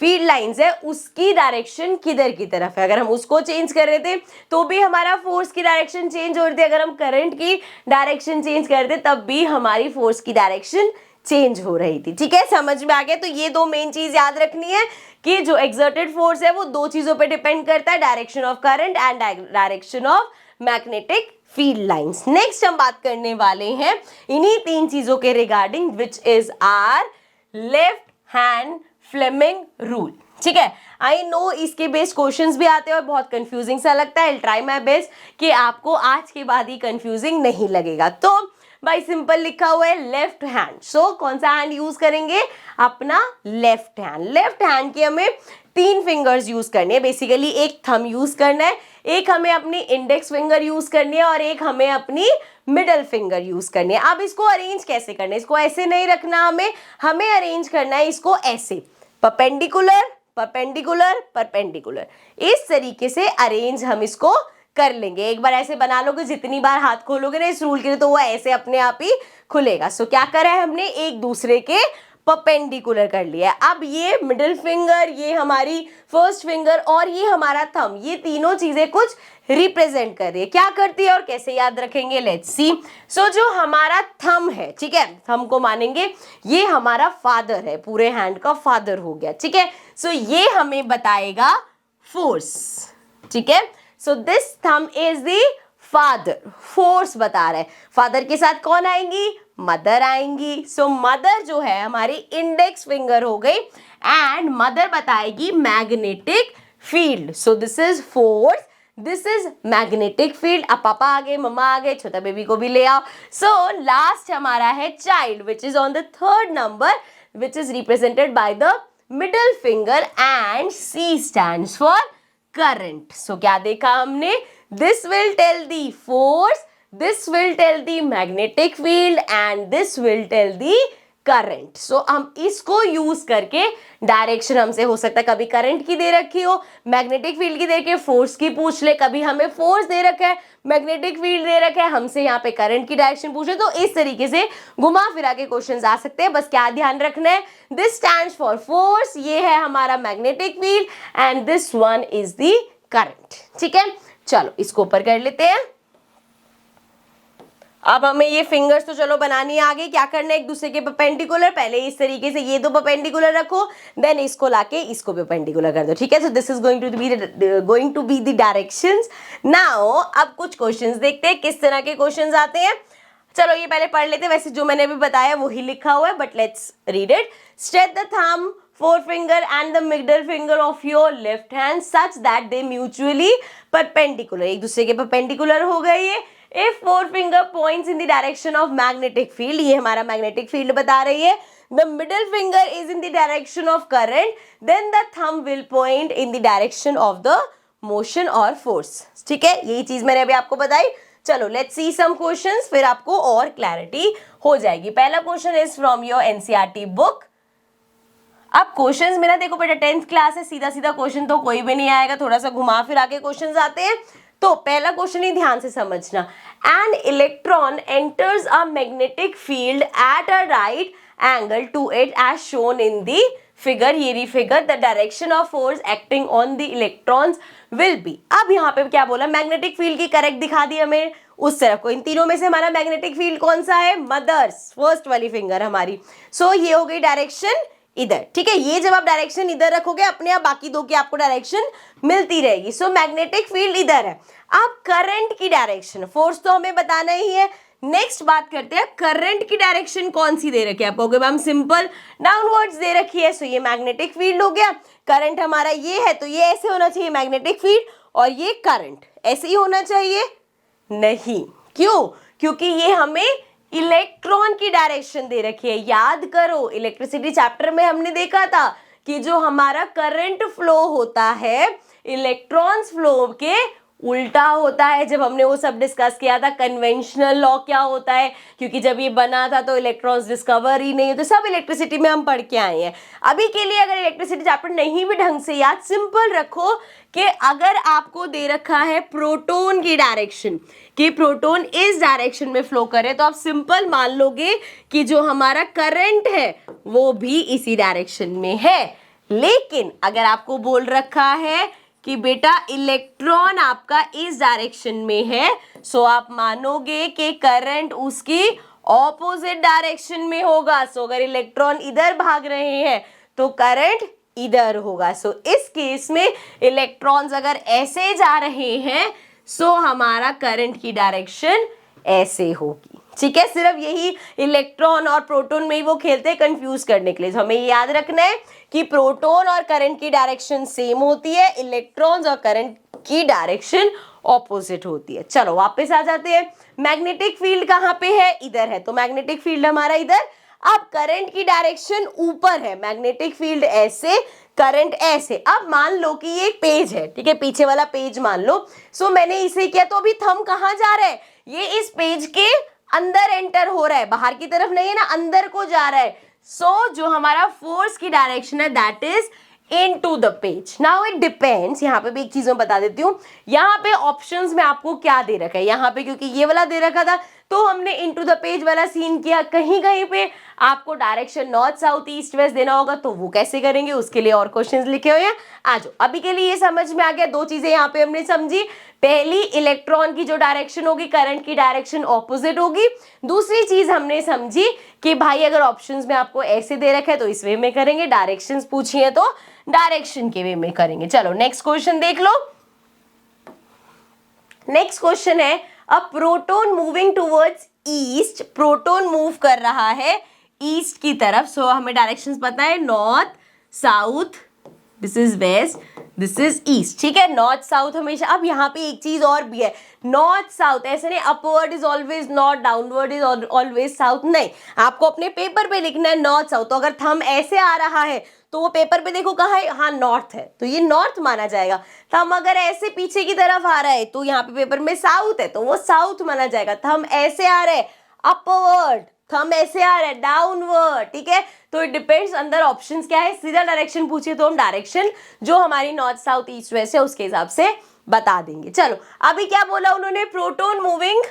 फील्ड लाइंस है उसकी डायरेक्शन किधर की तरफ है। अगर हम उसको चेंज कर रहे थे तो भी हमारा फोर्स की डायरेक्शन चेंज हो रही थी, अगर हम करंट की डायरेक्शन चेंज कर रहे थे तब भी हमारी फोर्स की डायरेक्शन चेंज हो रही थी। ठीक है, समझ में आ गया। तो ये दो मेन चीज याद रखनी है कि जो एक्सर्टेड फोर्स है वो दो चीजों पे डिपेंड करता है, direction of current and direction of magnetic field lines. Next हम बात करने वाले हैं इन्हीं तीन चीजों के regarding, which is our left hand Fleming rule. ठीक है, आई नो इसके बेस्ड क्वेश्चंस भी आते हैं और बहुत कंफ्यूजिंग सा लगता है। आई ट्राई माय बेस्ट कि आपको आज के बाद ही कंफ्यूजिंग नहीं लगेगा। तो भाई सिंपल लिखा हुआ है लेफ्ट हैंड, सो कौन सा हैंड यूज करेंगे, अपना लेफ्ट हैंड। लेफ्ट हैंड की हमें तीन फिंगर्स यूज करनी है, बेसिकली एक थंब यूज करना है, एक हमें अपनी इंडेक्स फिंगर यूज करनी है और एक हमें अपनी मिडल फिंगर यूज करनी है। अब इसको अरेंज कैसे करना है, इसको ऐसे नहीं रखना, हमें अरेंज करना है इसको ऐसे, परपेंडिकुलर परपेंडिकुलर परपेंडिकुलर, इस तरीके से अरेंज हम इसको कर लेंगे। एक बार ऐसे बना लोगे, जितनी बार हाथ खोलोगे ना इस रूल के लिए तो वो ऐसे अपने आप ही खुलेगा। सो क्या करा है हमने, एक दूसरे के परपेंडिकुलर कर लिया है। अब ये मिडिल फिंगर, ये हमारी फर्स्ट फिंगर और ये हमारा थंब, ये तीनों चीजें कुछ रिप्रेजेंट कर रही है। क्या करती है और कैसे याद रखेंगे, लेट्स सी। सो जो हमारा थंब है, ठीक है, थंब को मानेंगे ये हमारा फादर है, पूरे हैंड का फादर हो गया। ठीक है, सो ये हमें बताएगा फोर्स। ठीक है, so this thumb is the father, force बता रहा है। फादर के साथ कौन आएंगी, मदर आएंगी। सो मदर जो है हमारी इंडेक्स फिंगर हो गई एंड मदर बताएगी magnetic field. So this is force, this is magnetic field. अब पापा आ गए, मम्मा आ गए, छोटा बेबी को भी ले आओ। सो लास्ट हमारा है child, which is on the third number, which is represented by the middle finger and C stands for current. So क्या देखा हमने, this will tell the force, this will tell the magnetic field and this will tell the current. So हम इसको use करके direction हमसे हो सकता है, कभी करंट की दे रखी हो, मैग्नेटिक फील्ड की दे रखी है, फोर्स की पूछ ले, कभी हमें फोर्स दे रखा है, मैग्नेटिक फील्ड दे रखा है, हमसे यहाँ पे करंट की डायरेक्शन पूछे, तो इस तरीके से घुमा फिरा के क्वेश्चंस आ सकते हैं। बस क्या ध्यान रखना है, दिस स्टैंड्स फॉर फोर्स, ये है हमारा magnetic field and this one is the current. ठीक है, चलो इसको ऊपर कर लेते हैं। अब हमें ये फिंगर्स तो चलो बनानी आ गई, क्या करना है, एक दूसरे के परपेंडिकुलर, पहले इस तरीके से ये दो परपेंडिकुलर रखो, देन इसको लाके इसको परपेंडिकुलर कर दो। ठीक है, so this is going to be the directions. Now अब कुछ क्वेश्चंस देखते हैं किस तरह के क्वेश्चंस आते हैं। चलो ये पहले पढ़ लेते हैं, वैसे जो मैंने अभी बताया वही लिखा हुआ है, but let's read it. Stretch the thumb, forefinger and the middle finger of your left hand such that they mutually perpendicular, एक दूसरे के perpendicular हो गए ये। If forefinger points in the direction of magnetic field, ये हमारा magnetic field बता रही है, the middle finger is in the direction of current, then the thumb will point in the direction of the motion or force। ठीक है, यही चीज मैंने अभी आपको बताई। चलो लेट्स सी सम क्वेश्चंस, फिर आपको और क्लैरिटी हो जाएगी। पहला question is from your NCERT book. अब क्वेश्चंस मेरा देखो बेटा 10th क्लास है, सीधा सीधा क्वेश्चन तो कोई भी नहीं आएगा, थोड़ा सा घुमा फिरा के क्वेश्चंस आते हैं। तो पहला क्वेश्चन ही ध्यान से समझना, an electron enters a magnetic field at a right angle to it as shown in the figure, ये figure, the direction of force acting on the electrons will be. अब यहाँ पे क्या बोला, मैग्नेटिक फील्ड की करेक्ट दिखा दी हमें उस तरफ को। इन तीनों में से हमारा मैग्नेटिक फील्ड कौन सा है, मदर्स, फर्स्ट वाली फिंगर हमारी। सो ये हो गई डायरेक्शन इधर। ठीक है, ये जब आप डायरेक्शन इधर रखोगे अपने आप बाकी दो की आपको डायरेक्शन मिलती रहेगी। सो मैग्नेटिक फील्ड इधर है। अब करंट की डायरेक्शन, फोर्स तो हमें बताना ही है। नेक्स्ट बात करते हैं, करंट की डायरेक्शन कौन सी दे रखी है, आप कहोगे मैम सिंपल डाउनवर्ड्स दे रखी है। सो ये मैग्नेटिक फील्ड हो गया, करंट हमारा ये है तो ये ऐसे होना चाहिए मैग्नेटिक फील्ड, और ये करंट ऐसे ही होना चाहिए, नहीं, क्यों, क्योंकि ये हमें इलेक्ट्रॉन की डायरेक्शन दे रखी है। याद करो इलेक्ट्रिसिटी चैप्टर में हमने देखा था कि जो हमारा करंट फ्लो होता है इलेक्ट्रॉन्स फ्लो के उल्टा होता है। जब हमने वो सब डिस्कस किया था कन्वेंशनल लॉ क्या होता है, क्योंकि जब ये बना था तो इलेक्ट्रॉन्स डिस्कवर ही नहीं, तो सब इलेक्ट्रिसिटी में हम पढ़ के आए हैं। अभी के लिए अगर इलेक्ट्रिसिटी चैप्टर नहीं भी ढंग से याद, सिंपल रखो कि अगर आपको दे रखा है प्रोटोन की डायरेक्शन, कि प्रोटोन इस डायरेक्शन में फ्लो करे, तो आप सिंपल मान लोगे कि जो हमारा करंट है वो भी इसी डायरेक्शन में है। लेकिन अगर आपको बोल रखा है कि बेटा इलेक्ट्रॉन आपका इस डायरेक्शन में है, सो आप मानोगे कि करंट उसकी ऑपोजिट डायरेक्शन में होगा। सो अगर इलेक्ट्रॉन इधर भाग रहे हैं तो करंट इधर होगा। सो इस केस में इलेक्ट्रॉन्स अगर ऐसे जा रहे हैं सो हमारा करंट की डायरेक्शन ऐसे होगी। ठीक है, सिर्फ यही इलेक्ट्रॉन और प्रोटॉन में ही वो खेलते हैं कंफ्यूज करने के लिए। तो हमें ये याद रखना है कि प्रोटॉन और करंट की डायरेक्शन सेम होती है, इलेक्ट्रॉन्स और करंट की डायरेक्शन ऑपोजिट होती है। चलो वापस आ जाते हैं। मैग्नेटिक फील्ड कहाँ पे है? इधर है, तो मैग्नेटिक फील्ड हमारा इधर। अब करंट की डायरेक्शन ऊपर है, मैग्नेटिक फील्ड ऐसे, करंट ऐसे। अब मान लो कि ये एक पेज है, ठीक है, पीछे वाला पेज मान लो। सो मैंने इसे किया, तो अभी थंब कहाँ जा रहा है? ये इस पेज के अंदर एंटर हो रहा है, बाहर की तरफ नहीं है ना, अंदर को जा रहा है। सो जो हमारा फोर्स की डायरेक्शन है that is into the page. Now it depends, यहाँ पे भी एक चीज मैं बता देती हूँ। यहाँ पे ऑप्शंस में आपको क्या दे रखा है, यहाँ पे क्योंकि ये वाला दे रखा था तो हमने इनटू द पेज वाला सीन किया। कहीं कहीं पे आपको direction north south east west देना होगा, तो वो कैसे करेंगे, उसके लिए और क्वेश्चंस लिखे हुए हैं। आ जाओ, अभी के लिए ये समझ में आ गया। दो चीजें यहाँ पे हमने समझी। पहली, इलेक्ट्रॉन की जो डायरेक्शन होगी करंट की डायरेक्शन ऑपोजिट होगी। दूसरी चीज हमने समझी कि भाई अगर ऑप्शंस में आपको ऐसे दे रखा है तो इस वे में करेंगे, डायरेक्शंस पूछी है तो डायरेक्शन के वे में करेंगे। चलो नेक्स्ट क्वेश्चन देख लो। नेक्स्ट क्वेश्चन है, a proton moving towards east, proton move कर रहा है ईस्ट की तरफ। सो हमें डायरेक्शंस पता है, north south, this is west, this is east. ठीक है, नॉर्थ साउथ हमेशा। अब यहाँ पे एक चीज और भी है, नॉर्थ साउथ ऐसे नहीं upward is always north, downward is always south, नहीं, आपको अपने पेपर पे लिखना है नॉर्थ साउथ। तो अगर थंब ऐसे आ रहा है तो वो पेपर पे देखो कहाँ है, हाँ नॉर्थ है, तो ये नॉर्थ माना जाएगा। थंब अगर ऐसे पीछे की तरफ आ रहा है तो यहाँ पे पेपर में साउथ है, तो वो साउथ माना जाएगा। थंब ऐसे आ रहा है अपवर्ड, थंब ऐसे आ रहा है डाउनवर्ड। ठीक है, तो इट डिपेंड्स, अंदर ऑप्शंस क्या है। सीधा डायरेक्शन पूछिए तो हम डायरेक्शन जो हमारी नॉर्थ साउथ ईस्ट वेस्ट है उसके हिसाब से बता देंगे। चलो अभी क्या बोला उन्होंने, proton moving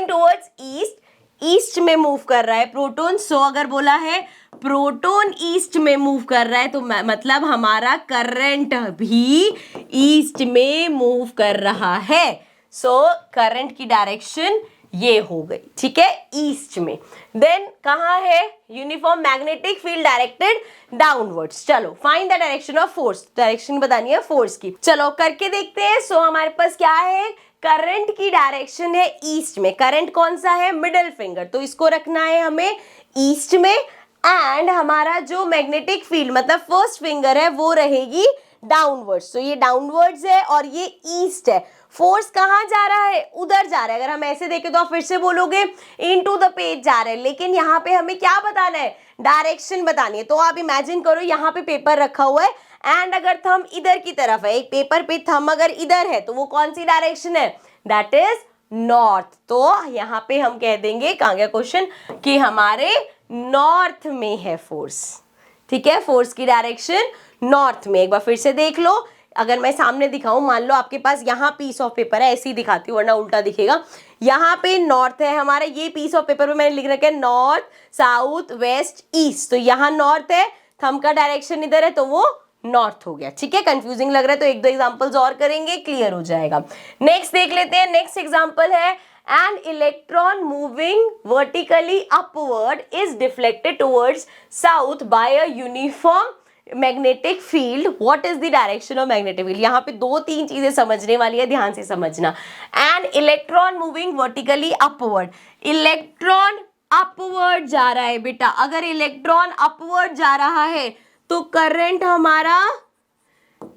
towards east, east में मूव कर रहा है प्रोटॉन। सो अगर बोला है प्रोटॉन ईस्ट में मूव कर रहा है तो मतलब हमारा करंट भी ईस्ट में मूव कर रहा है। सो करंट की डायरेक्शन ये हो गई, ठीक है, ईस्ट में। देन कहाँ है, uniform magnetic field directed downwards. चलो find the direction of force, direction बतानी है फोर्स की। चलो करके देखते हैं। सो हमारे पास क्या है, करंट की डायरेक्शन है ईस्ट में। करंट कौन सा है, मिडिल फिंगर, तो इसको रखना है हमें ईस्ट में। एंड हमारा जो मैग्नेटिक फील्ड मतलब फर्स्ट फिंगर है वो रहेगी डाउनवर्ड्स। तो ये डाउनवर्ड्स है और ये ईस्ट है। फोर्स कहाँ जा रहा है, उधर जा रहा है। अगर हम ऐसे देखें तो आप फिर से बोलोगे इनटू द पेज जा रहे हैं, लेकिन यहाँ पे हमें क्या बताना है, डायरेक्शन बतानी है। तो आप इमेजिन करो यहाँ पे पेपर रखा हुआ है एंड अगर थंब इधर की तरफ है, एक पेपर पे थंब अगर इधर है तो वो कौन सी डायरेक्शन है, दैट इज नॉर्थ। तो यहाँ पे हम कह देंगे, कहाँ गया क्वेश्चन, कि हमारे नॉर्थ में है फोर्स। ठीक है, फोर्स की डायरेक्शन नॉर्थ में। एक बार फिर से देख लो, अगर मैं सामने दिखाऊं, मान लो आपके पास यहाँ पीस ऑफ पेपर है, ऐसे ही दिखाती हूँ वरना उल्टा दिखेगा। यहाँ पे नॉर्थ है हमारा, ये पीस ऑफ पेपर पे मैंने लिख रखा है नॉर्थ साउथ वेस्ट ईस्ट। तो यहाँ नॉर्थ है, थंब का डायरेक्शन इधर है तो वो नॉर्थ हो गया। ठीक है, कंफ्यूजिंग लग रहा है तो एक दो एग्जांपल्स और करेंगे, क्लियर हो जाएगा। नेक्स्ट देख लेते हैं। नेक्स्ट एग्जांपल है, an electron moving vertically upward is deflected towards south by a uniform magnetic field, what is the direction of magnetic field. यहाँ पे दो तीन चीजें समझने वाली है, ध्यान से समझना। An electron moving vertically upward, electron upward जा रहा है बेटा। अगर इलेक्ट्रॉन अपवर्ड जा रहा है तो करंट हमारा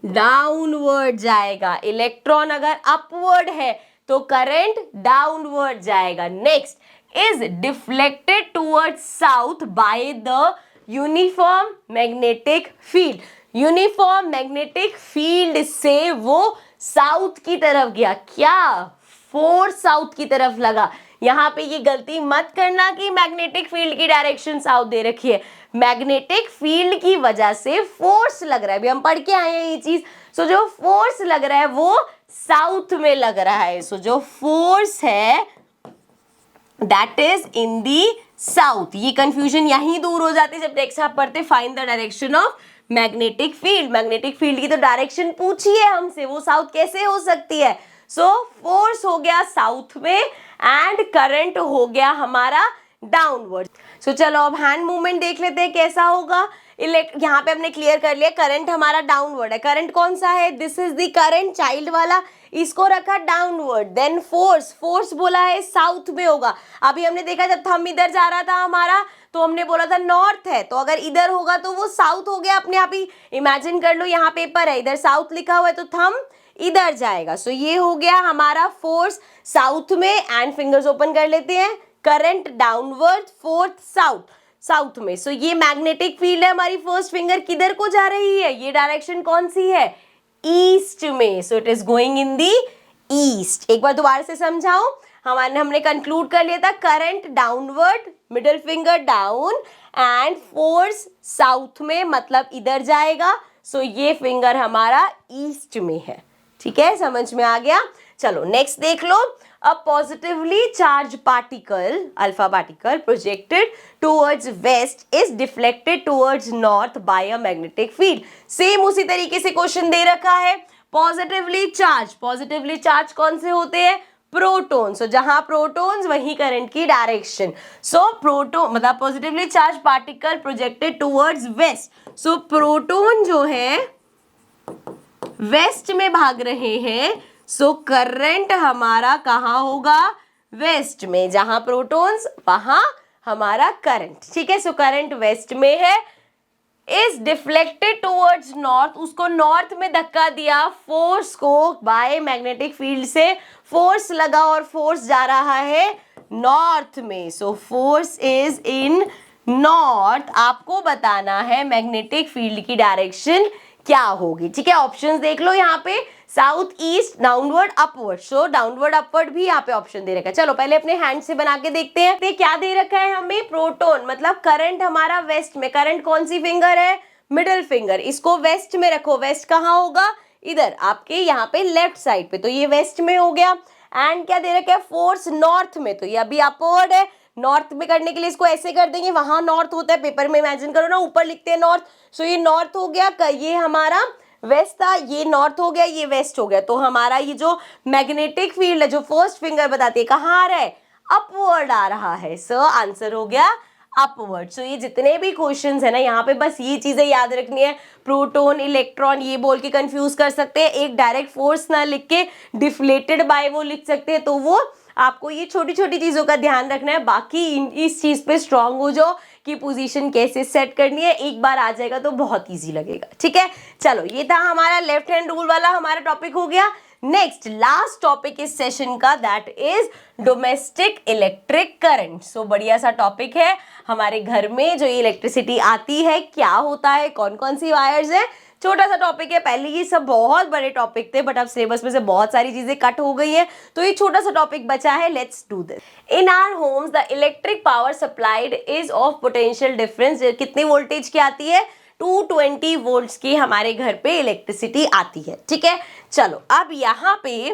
डाउनवर्ड जाएगा। इलेक्ट्रॉन अगर अपवर्ड है तो करंट डाउनवर्ड जाएगा। Next, is deflected towards south by the uniform magnetic field, uniform magnetic field से वो साउथ की तरफ गया। क्या? फोर्स साउथ की तरफ लगा। यहाँ पे ये गलती मत करना कि मैग्नेटिक फील्ड की डायरेक्शन साउथ दे रखी है, मैग्नेटिक फील्ड की वजह से फोर्स लग रहा है। अभी हम पढ़ के आए हैं ये चीज। सो जो फोर्स लग रहा है वो साउथ में लग रहा है। सो जो फोर्स है that is in the south. ये कंफ्यूजन यहीं दूर हो जाती है जब नेक्स्ट आप पढ़ते find the direction of magnetic field. Magnetic field की तो डायरेक्शन पूछी है हमसे, वो साउथ कैसे हो सकती है? सो फोर्स हो गया साउथ में एंड करंट हो गया हमारा डाउनवर्ड। सो चलो अब हैंड मूवमेंट देख लेते हैं कैसा होगा। यहाँ पे हमने क्लियर कर लिया करंट हमारा डाउनवर्ड है। करंट कौन सा है? This is the current, child वाला, इसको रखा डाउनवर्ड। देन फोर्स, फोर्स बोला है साउथ में होगा। अभी हमने देखा जब थंब इधर जा रहा था हमारा तो हमने बोला था नॉर्थ है, तो अगर इधर होगा तो वो साउथ हो गया अपने आप ही। इमेजिन कर लो यहाँ पेपर है, इधर साउथ लिखा हुआ है तो थंब इधर जाएगा। सो ये हो गया हमारा फोर्स साउथ में एंड फिंगर्स ओपन कर लेते हैं। Current downward, fourth south, south में। सो ये मैग्नेटिक फील्ड है हमारी। फर्स्ट फिंगर किधर को जा रही है? ये डायरेक्शन कौन सी है? ईस्ट में। सो it is going in the east. एक बार दोबारा से समझाओ। हमने कंक्लूड कर लिया था current downward, middle finger down and force south में, मतलब इधर जाएगा। सो ये फिंगर हमारा ईस्ट में है। ठीक है, समझ में आ गया। चलो नेक्स्ट देख लो। A positively charged particle, alpha particle, projected towards west is deflected towards north by a magnetic field. Same उसी तरीके से क्वेश्चन दे रखा है। पॉजिटिवली चार्ज कौन से होते हैं? प्रोटॉन। सो जहां प्रोटॉन्स वहीं करंट की डायरेक्शन। सो प्रोटॉन मतलब positively charge particle projected towards west. So proton जो है वेस्ट में भाग रहे हैं। सो करंट हमारा कहाँ होगा? वेस्ट में। जहां प्रोटॉन्स वहां हमारा करंट। ठीक है, सो करंट वेस्ट में है। इज डिफ्लेक्टेड टुवर्ड्स नॉर्थ, उसको नॉर्थ में धक्का दिया फोर्स को बाय मैग्नेटिक फील्ड से। फोर्स लगा और फोर्स जा रहा है नॉर्थ में। So force is in north. आपको बताना है मैग्नेटिक फील्ड की डायरेक्शन क्या होगी। ठीक है, ऑप्शंस देख लो यहाँ पे, साउथ ईस्ट, डाउनवर्ड अपवर्ड। सो डाउनवर्ड अपवर्ड भी यहाँ पे ऑप्शन दे रखा है। चलो पहले अपने हैंड से बना के देखते हैं। तो क्या दे रखा है हमें? प्रोटॉन, मतलब करंट हमारा वेस्ट में। करंट कौन सी फिंगर है? Middle finger. इसको वेस्ट में रखो। वेस्ट कहाँ होगा? इधर आपके यहाँ पे लेफ्ट साइड पे। तो ये वेस्ट में हो गया। एंड क्या दे रखा है? फोर्स नॉर्थ में। तो ये अभी अपवर्ड है। नॉर्थ में करने के लिए इसको ऐसे कर देंगे, वहां नॉर्थ होता है, पेपर में इमेजिन करो ना, ऊपर लिखते हैं नॉर्थ। सो ये नॉर्थ हो गया, ये हमारा वेस्ट था, ये नॉर्थ हो गया, ये वेस्ट हो गया। तो हमारा ये जो मैग्नेटिक फील्ड है जो फर्स्ट फिंगर बताती है कहाँ आ रहा है? अपवर्ड आ रहा है। सो आंसर हो गया अपवर्ड। सो ये जितने भी क्वेश्चंस है ना यहाँ पे बस ये चीजें याद रखनी है। प्रोटॉन, इलेक्ट्रॉन ये बोल के कंफ्यूज कर सकते हैं। एक डायरेक्ट फोर्स ना लिख के डिफ्लेटेड बाय वो लिख सकते हैं। तो वो आपको ये छोटी छोटी चीजों का ध्यान रखना है। बाकी इस चीज पे स्ट्रांग हो जाओ कि पोजीशन कैसे सेट करनी है। एक बार आ जाएगा तो बहुत इजी लगेगा। ठीक है, चलो ये था हमारा लेफ्ट हैंड रूल वाला हमारा टॉपिक हो गया। नेक्स्ट लास्ट टॉपिक इस सेशन का that is domestic electric current. So बढ़िया सा टॉपिक है। हमारे घर में जो इलेक्ट्रिसिटी आती है क्या होता है, कौन कौन सी वायर्स है, छोटा सा टॉपिक है। पहले ये सब बहुत बड़े टॉपिक थे बट अब सिलेबस में से बहुत सारी चीजें कट हो गई हैं, तो ये छोटा सा टॉपिक बचा है। Let's do this. In our homes the electric power supplied is of potential difference. कितनी वोल्टेज की आती है? 220 वोल्ट्स की हमारे घर पे इलेक्ट्रिसिटी आती है। ठीक है, चलो अब यहाँ पे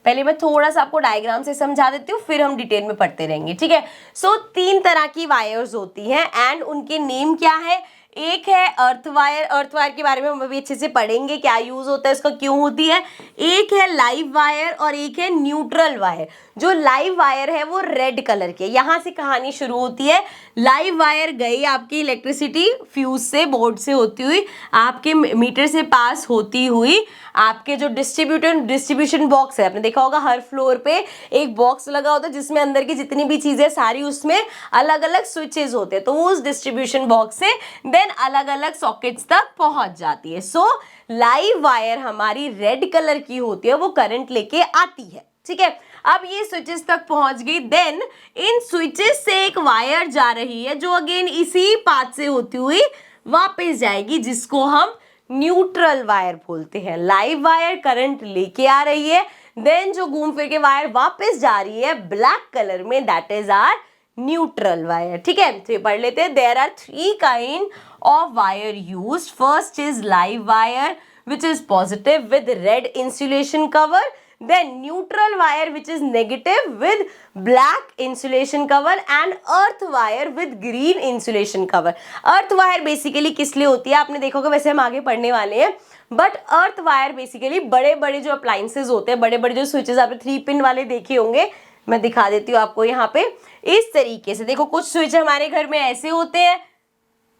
पहले मैं थोड़ा सा आपको डायग्राम से समझा देती हूँ, फिर हम डिटेल में पढ़ते रहेंगे। ठीक है, सो 3 तरह की वायर्स होती हैं एंड उनके नेम क्या है? एक है अर्थ वायर। अर्थ वायर के बारे में हम अभी अच्छे से पढ़ेंगे, क्या यूज होता है, उसका क्यों होती है। एक है लाइव वायर और एक है न्यूट्रल वायर। जो लाइव वायर है वो रेड कलर के। यहाँ से कहानी शुरू होती है। लाइव वायर गई आपकी इलेक्ट्रिसिटी फ्यूज से, बोर्ड से होती हुई, आपके मीटर से पास होती हुई आपके जो डिस्ट्रीब्यूशन बॉक्स है, आपने देखा होगा हर फ्लोर पे एक बॉक्स लगा होता है जिसमें अंदर की जितनी भी चीजें सारी उसमें अलग अलग स्विचेस होते हैं। तो वो उस डिस्ट्रीब्यूशन बॉक्स से देन अलग अलग सॉकेट्स तक पहुंच जाती है। सो लाइव वायर हमारी रेड कलर की होती है, वो करंट लेके आती है। ठीक है, अब ये स्विचेस तक पहुंच गई। देन इन स्विचेस से एक वायर जा रही है जो अगेन इसी पाथ से होती हुई वापस जाएगी, जिसको हम न्यूट्रल वायर बोलते हैं। लाइव वायर करंट लेके आ रही है, देन जो घूम फिर के वायर वापस जा रही है ब्लैक कलर में, that is our neutral wire. ठीक है, तो ये पढ़ लेते हैं। There are 3 kind of wire used. First is live wire which is positive with red insulation cover, then neutral wire which is negative with black insulation cover and earth wire with green insulation cover। earth wire basically किस लिए होती है आपने देखोगे, वैसे हम आगे पढ़ने वाले हैं, बट अर्थ वायर बेसिकली बड़े बड़े जो अप्लायंसेज होते हैं, बड़े बड़े जो स्विचेस आपने 3 पिन वाले देखे होंगे, मैं दिखा देती हूँ आपको यहाँ पे इस तरीके से। देखो कुछ स्विच हमारे घर में ऐसे होते हैं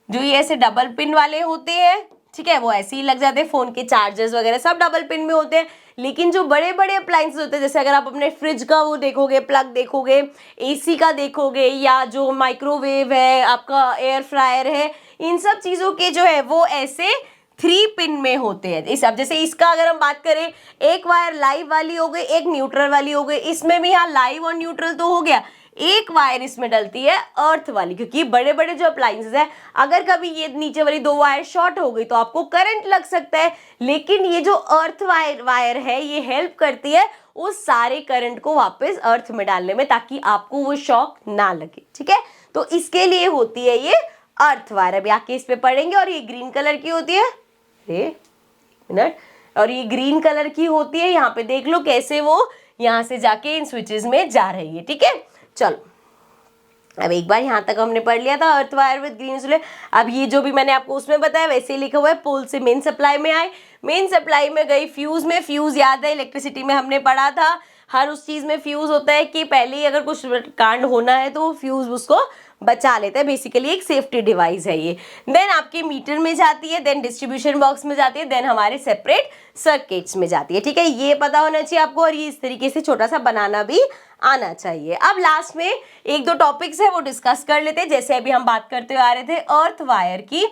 जो ये ऐसे डबल पिन वाले होते हैं, ठीक है, वो ऐसे ही लग जाते हैं। फोन के चार्जर्स वगैरह सब डबल पिन में होते हैं। लेकिन जो बड़े बड़े अप्लायंसेस होते हैं, जैसे अगर आप अपने फ्रिज का वो देखोगे, प्लग देखोगे, एसी का देखोगे, या जो माइक्रोवेव है, आपका एयर फ्रायर है, इन सब चीज़ों के जो है वो ऐसे 3 पिन में होते हैं। इस अब जैसे इसका अगर हम बात करें, एक वायर लाइव वाली हो गई, एक न्यूट्रल वाली हो गई। इसमें भी यहाँ लाइव और न्यूट्रल तो हो गया, एक वायर इसमें डलती है अर्थ वाली, क्योंकि बड़े बड़े जो अप्लायंसेस है, अगर कभी ये नीचे वाली 2 वायर शॉर्ट हो गई तो आपको करंट लग सकता है। लेकिन ये जो अर्थ वायर है ये हेल्प करती है उस सारे करंट को वापस अर्थ में डालने में, ताकि आपको वो शॉक ना लगे। ठीक है, तो इसके लिए होती है ये अर्थ वायर। अभी आके इस पे पढ़ेंगे। और ये ग्रीन कलर की होती है, मिनट, और ये ग्रीन कलर की होती है। यहाँ पे देख लो कैसे वो यहाँ से जाके इन स्विचेस में जा रही है। ठीक है, चलो अब एक बार यहाँ तक हमने पढ़ लिया था earth wire with green insulation. अब ये जो भी मैंने आपको उसमें बताया वैसे ही लिखा हुआ है। पोल से मेन सप्लाई में आए, मेन सप्लाई में गई फ्यूज में। फ्यूज याद है इलेक्ट्रिसिटी में हमने पढ़ा था, हर उस चीज में फ्यूज होता है कि पहले ही अगर कुछ कांड होना है तो फ्यूज उसको बचा लेता है। बेसिकली एक सेफ्टी डिवाइस है ये। देन आपके मीटर में जाती है, देन डिस्ट्रीब्यूशन बॉक्स में जाती है, देन हमारे सेपरेट सर्किट्स में जाती है। ठीक है, ये पता होना चाहिए आपको, और ये इस तरीके से छोटा सा बनाना भी आना चाहिए। अब लास्ट में 1-2 टॉपिक्स है वो डिस्कस कर लेते हैं। जैसे अभी हम बात करते हुए आ रहे थे अर्थ वायर की,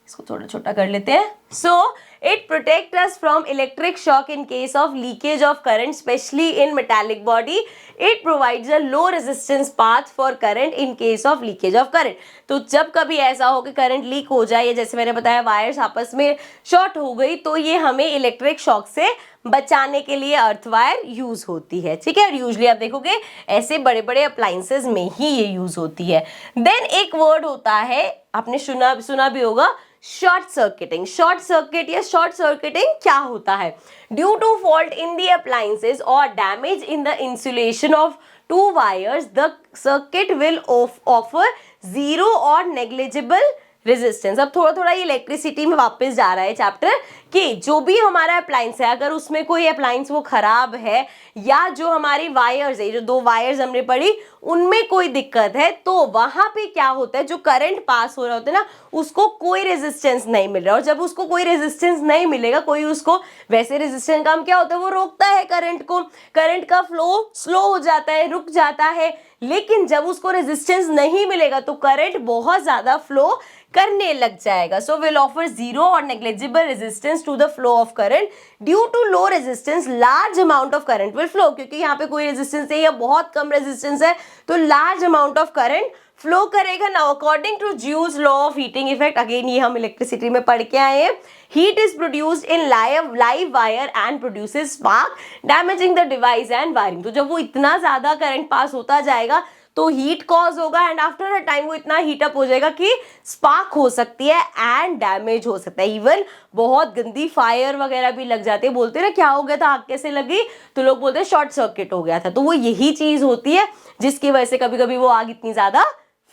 इसको थोड़ा छोटा कर लेते हैं। सो it protects us from electric shock in case of leakage of current, especially in metallic body. It provides a low resistance path for current in case of leakage of current. तो जब कभी ऐसा हो कि करंट लीक हो जाए, या जैसे मैंने बताया वायर्स आपस में शॉर्ट हो गई, तो ये हमें इलेक्ट्रिक शॉक से बचाने के लिए अर्थ वायर यूज होती है। ठीक है, और यूजली आप देखोगे ऐसे बड़े बड़े अप्लायंसेस में ही ये यूज होती है। देन एक वर्ड होता है, आपने सुना भी होगा, शॉर्ट सर्किटिंग। शॉर्ट सर्किट या शॉर्ट सर्किटिंग क्या होता है? Due to fault in the appliances और damage in the insulation of 2 wires, the circuit will offer 0 और नेग्लिजिबल रेजिस्टेंस। अब थोड़ा थोड़ा ये इलेक्ट्रिसिटी में वापस जा रहा है चैप्टर, कि जो भी हमारा अप्लायंस है, अगर उसमें कोई अप्लायंस वो खराब है, या जो हमारी वायर्स है, जो 2 वायर्स हमने पढ़ी, उनमें कोई दिक्कत है, तो वहां पे क्या होता है, जो करंट पास हो रहा होता है ना, उसको कोई रेजिस्टेंस नहीं मिल रहा। और जब उसको कोई रेजिस्टेंस नहीं मिलेगा, कोई उसको, वैसे रेजिस्टेंस काम क्या होता है, वो रोकता है करंट को, करंट का फ्लो स्लो हो जाता है, रुक जाता है। लेकिन जब उसको रेजिस्टेंस नहीं मिलेगा तो करंट बहुत ज्यादा फ्लो करने लग जाएगा। सो विल ऑफर 0 और negligible resistance to the flow of current. Due to low resistance large amount of current will flow, क्योंकि यहाँ पे कोई रेजिस्टेंस है या बहुत कम रेजिस्टेंस है, तो large amount of current flow करेगा। नाउ अकॉर्डिंग टू ज्यूस law of heating effect, again ये हम इलेक्ट्रिसिटी में पढ़ के आए हैं, heat is produced in live wire and produces spark damaging the device and wiring. तो जब वो इतना ज्यादा करंट पास होता जाएगा तो हीट कॉज होगा, एंड आफ्टर अ टाइम वो इतना हीट अप हो जाएगा कि स्पार्क हो सकती है एंड डैमेज हो सकता है। इवन बहुत गंदी फायर वगैरह भी लग जाती है। बोलते हैं ना क्या हो गया था, आग कैसे लगी, तो लोग बोलते हैं शॉर्ट सर्किट हो गया था। तो वो यही चीज होती है जिसकी वजह से कभी कभी वो आग इतनी ज्यादा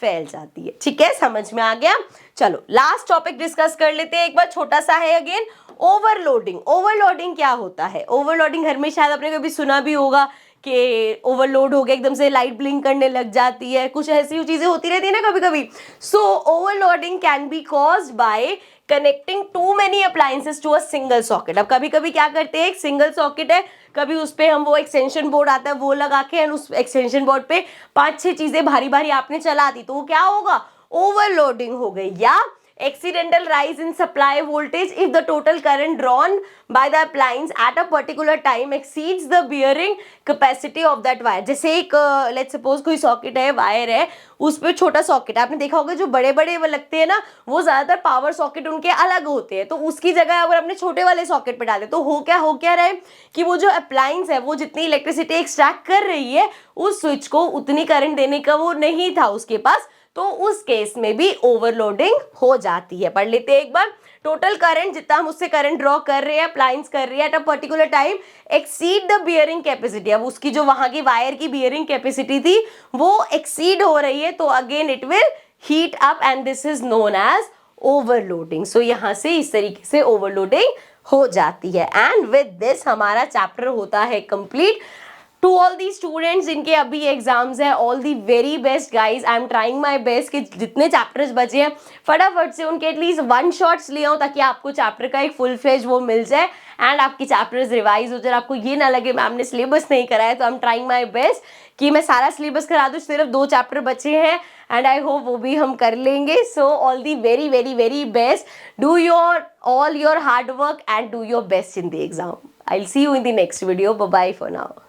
फैल जाती है। ठीक है, समझ में आ गया। चलो लास्ट टॉपिक डिस्कस कर लेते हैं, एक बार छोटा सा है अगेन, ओवरलोडिंग। ओवरलोडिंग क्या होता है? ओवरलोडिंग घर में शायद आपने कभी सुना भी होगा कि ओवरलोड हो गया, एकदम से लाइट ब्लिंक करने लग जाती है, कुछ ऐसी चीजें होती रहती है ना कभी कभी। So overloading can be caused by connecting too many appliances to a single socket. अब कभी कभी क्या करते हैं, एक सिंगल सॉकेट है, कभी उस पे हम वो एक्सटेंशन बोर्ड आता है वो लगा के, एंड उस एक्सटेंशन बोर्ड पे 5-6 चीजें भारी भारी आपने चला दी, तो वो क्या होगा, ओवरलोडिंग हो गई। या accidental rise in supply voltage if the total current drawn by the appliance at a particular time exceeds the bearing capacity of that wire. जैसे एक let's suppose कोई सॉकेट है, वायर है, उस पे छोटा सॉकेट है, आपने देखा होगा जो बड़े बड़े वो लगते हैं ना, वो ज्यादातर पावर सॉकेट उनके अलग होते हैं, तो उसकी जगह अगर अपने छोटे वाले सॉकेट पे डाले तो हो क्या रहे कि वो जो अप्लायंस है वो जितनी इलेक्ट्रिसिटी एक्सट्रैक्ट कर रही है उस स्विच को उतनी करंट देने का वो नहीं था उसके पास, तो उस केस में भी ओवरलोडिंग हो जाती है। पढ़ लेते हैं एक बार। टोटल करंट जितना हम उससे करंट ड्रॉ कर रहे हैं, अप्लायंस कर रही है at a particular time exceed the bearing capacity. अब उसकी जो वहां की वायर की बियरिंग कैपेसिटी थी वो एक्सीड हो रही है, तो again it will heat up and this is known as overloading. So यहां से इस तरीके से ओवरलोडिंग हो जाती है। एंड विद दिस हमारा चैप्टर होता है complete. To all the students जिनके अभी एग्जाम्स है, all the very best guys. I am trying my best कि जितने चैप्टर्स बचे हैं फटाफट से उनके एटलीस्ट 1 शॉट्स ले आऊँ ताकि आपको चैप्टर का एक फुल फ्लेज वो मिल जाए एंड आपकी चैप्टर्स रिवाइज हो जाए, आपको ये ना लगे मैम ने सिलेबस नहीं कराया। तो आई एम ट्राइंग माई बेस्ट कि मैं सारा सिलेबस करा दूँ, सिर्फ 2 चैप्टर बचे हैं एंड आई होप वो भी हम कर लेंगे। So all the very very very best, do your all your hard work and do your best in the exam. I will see you in the next video. Bye bye for now.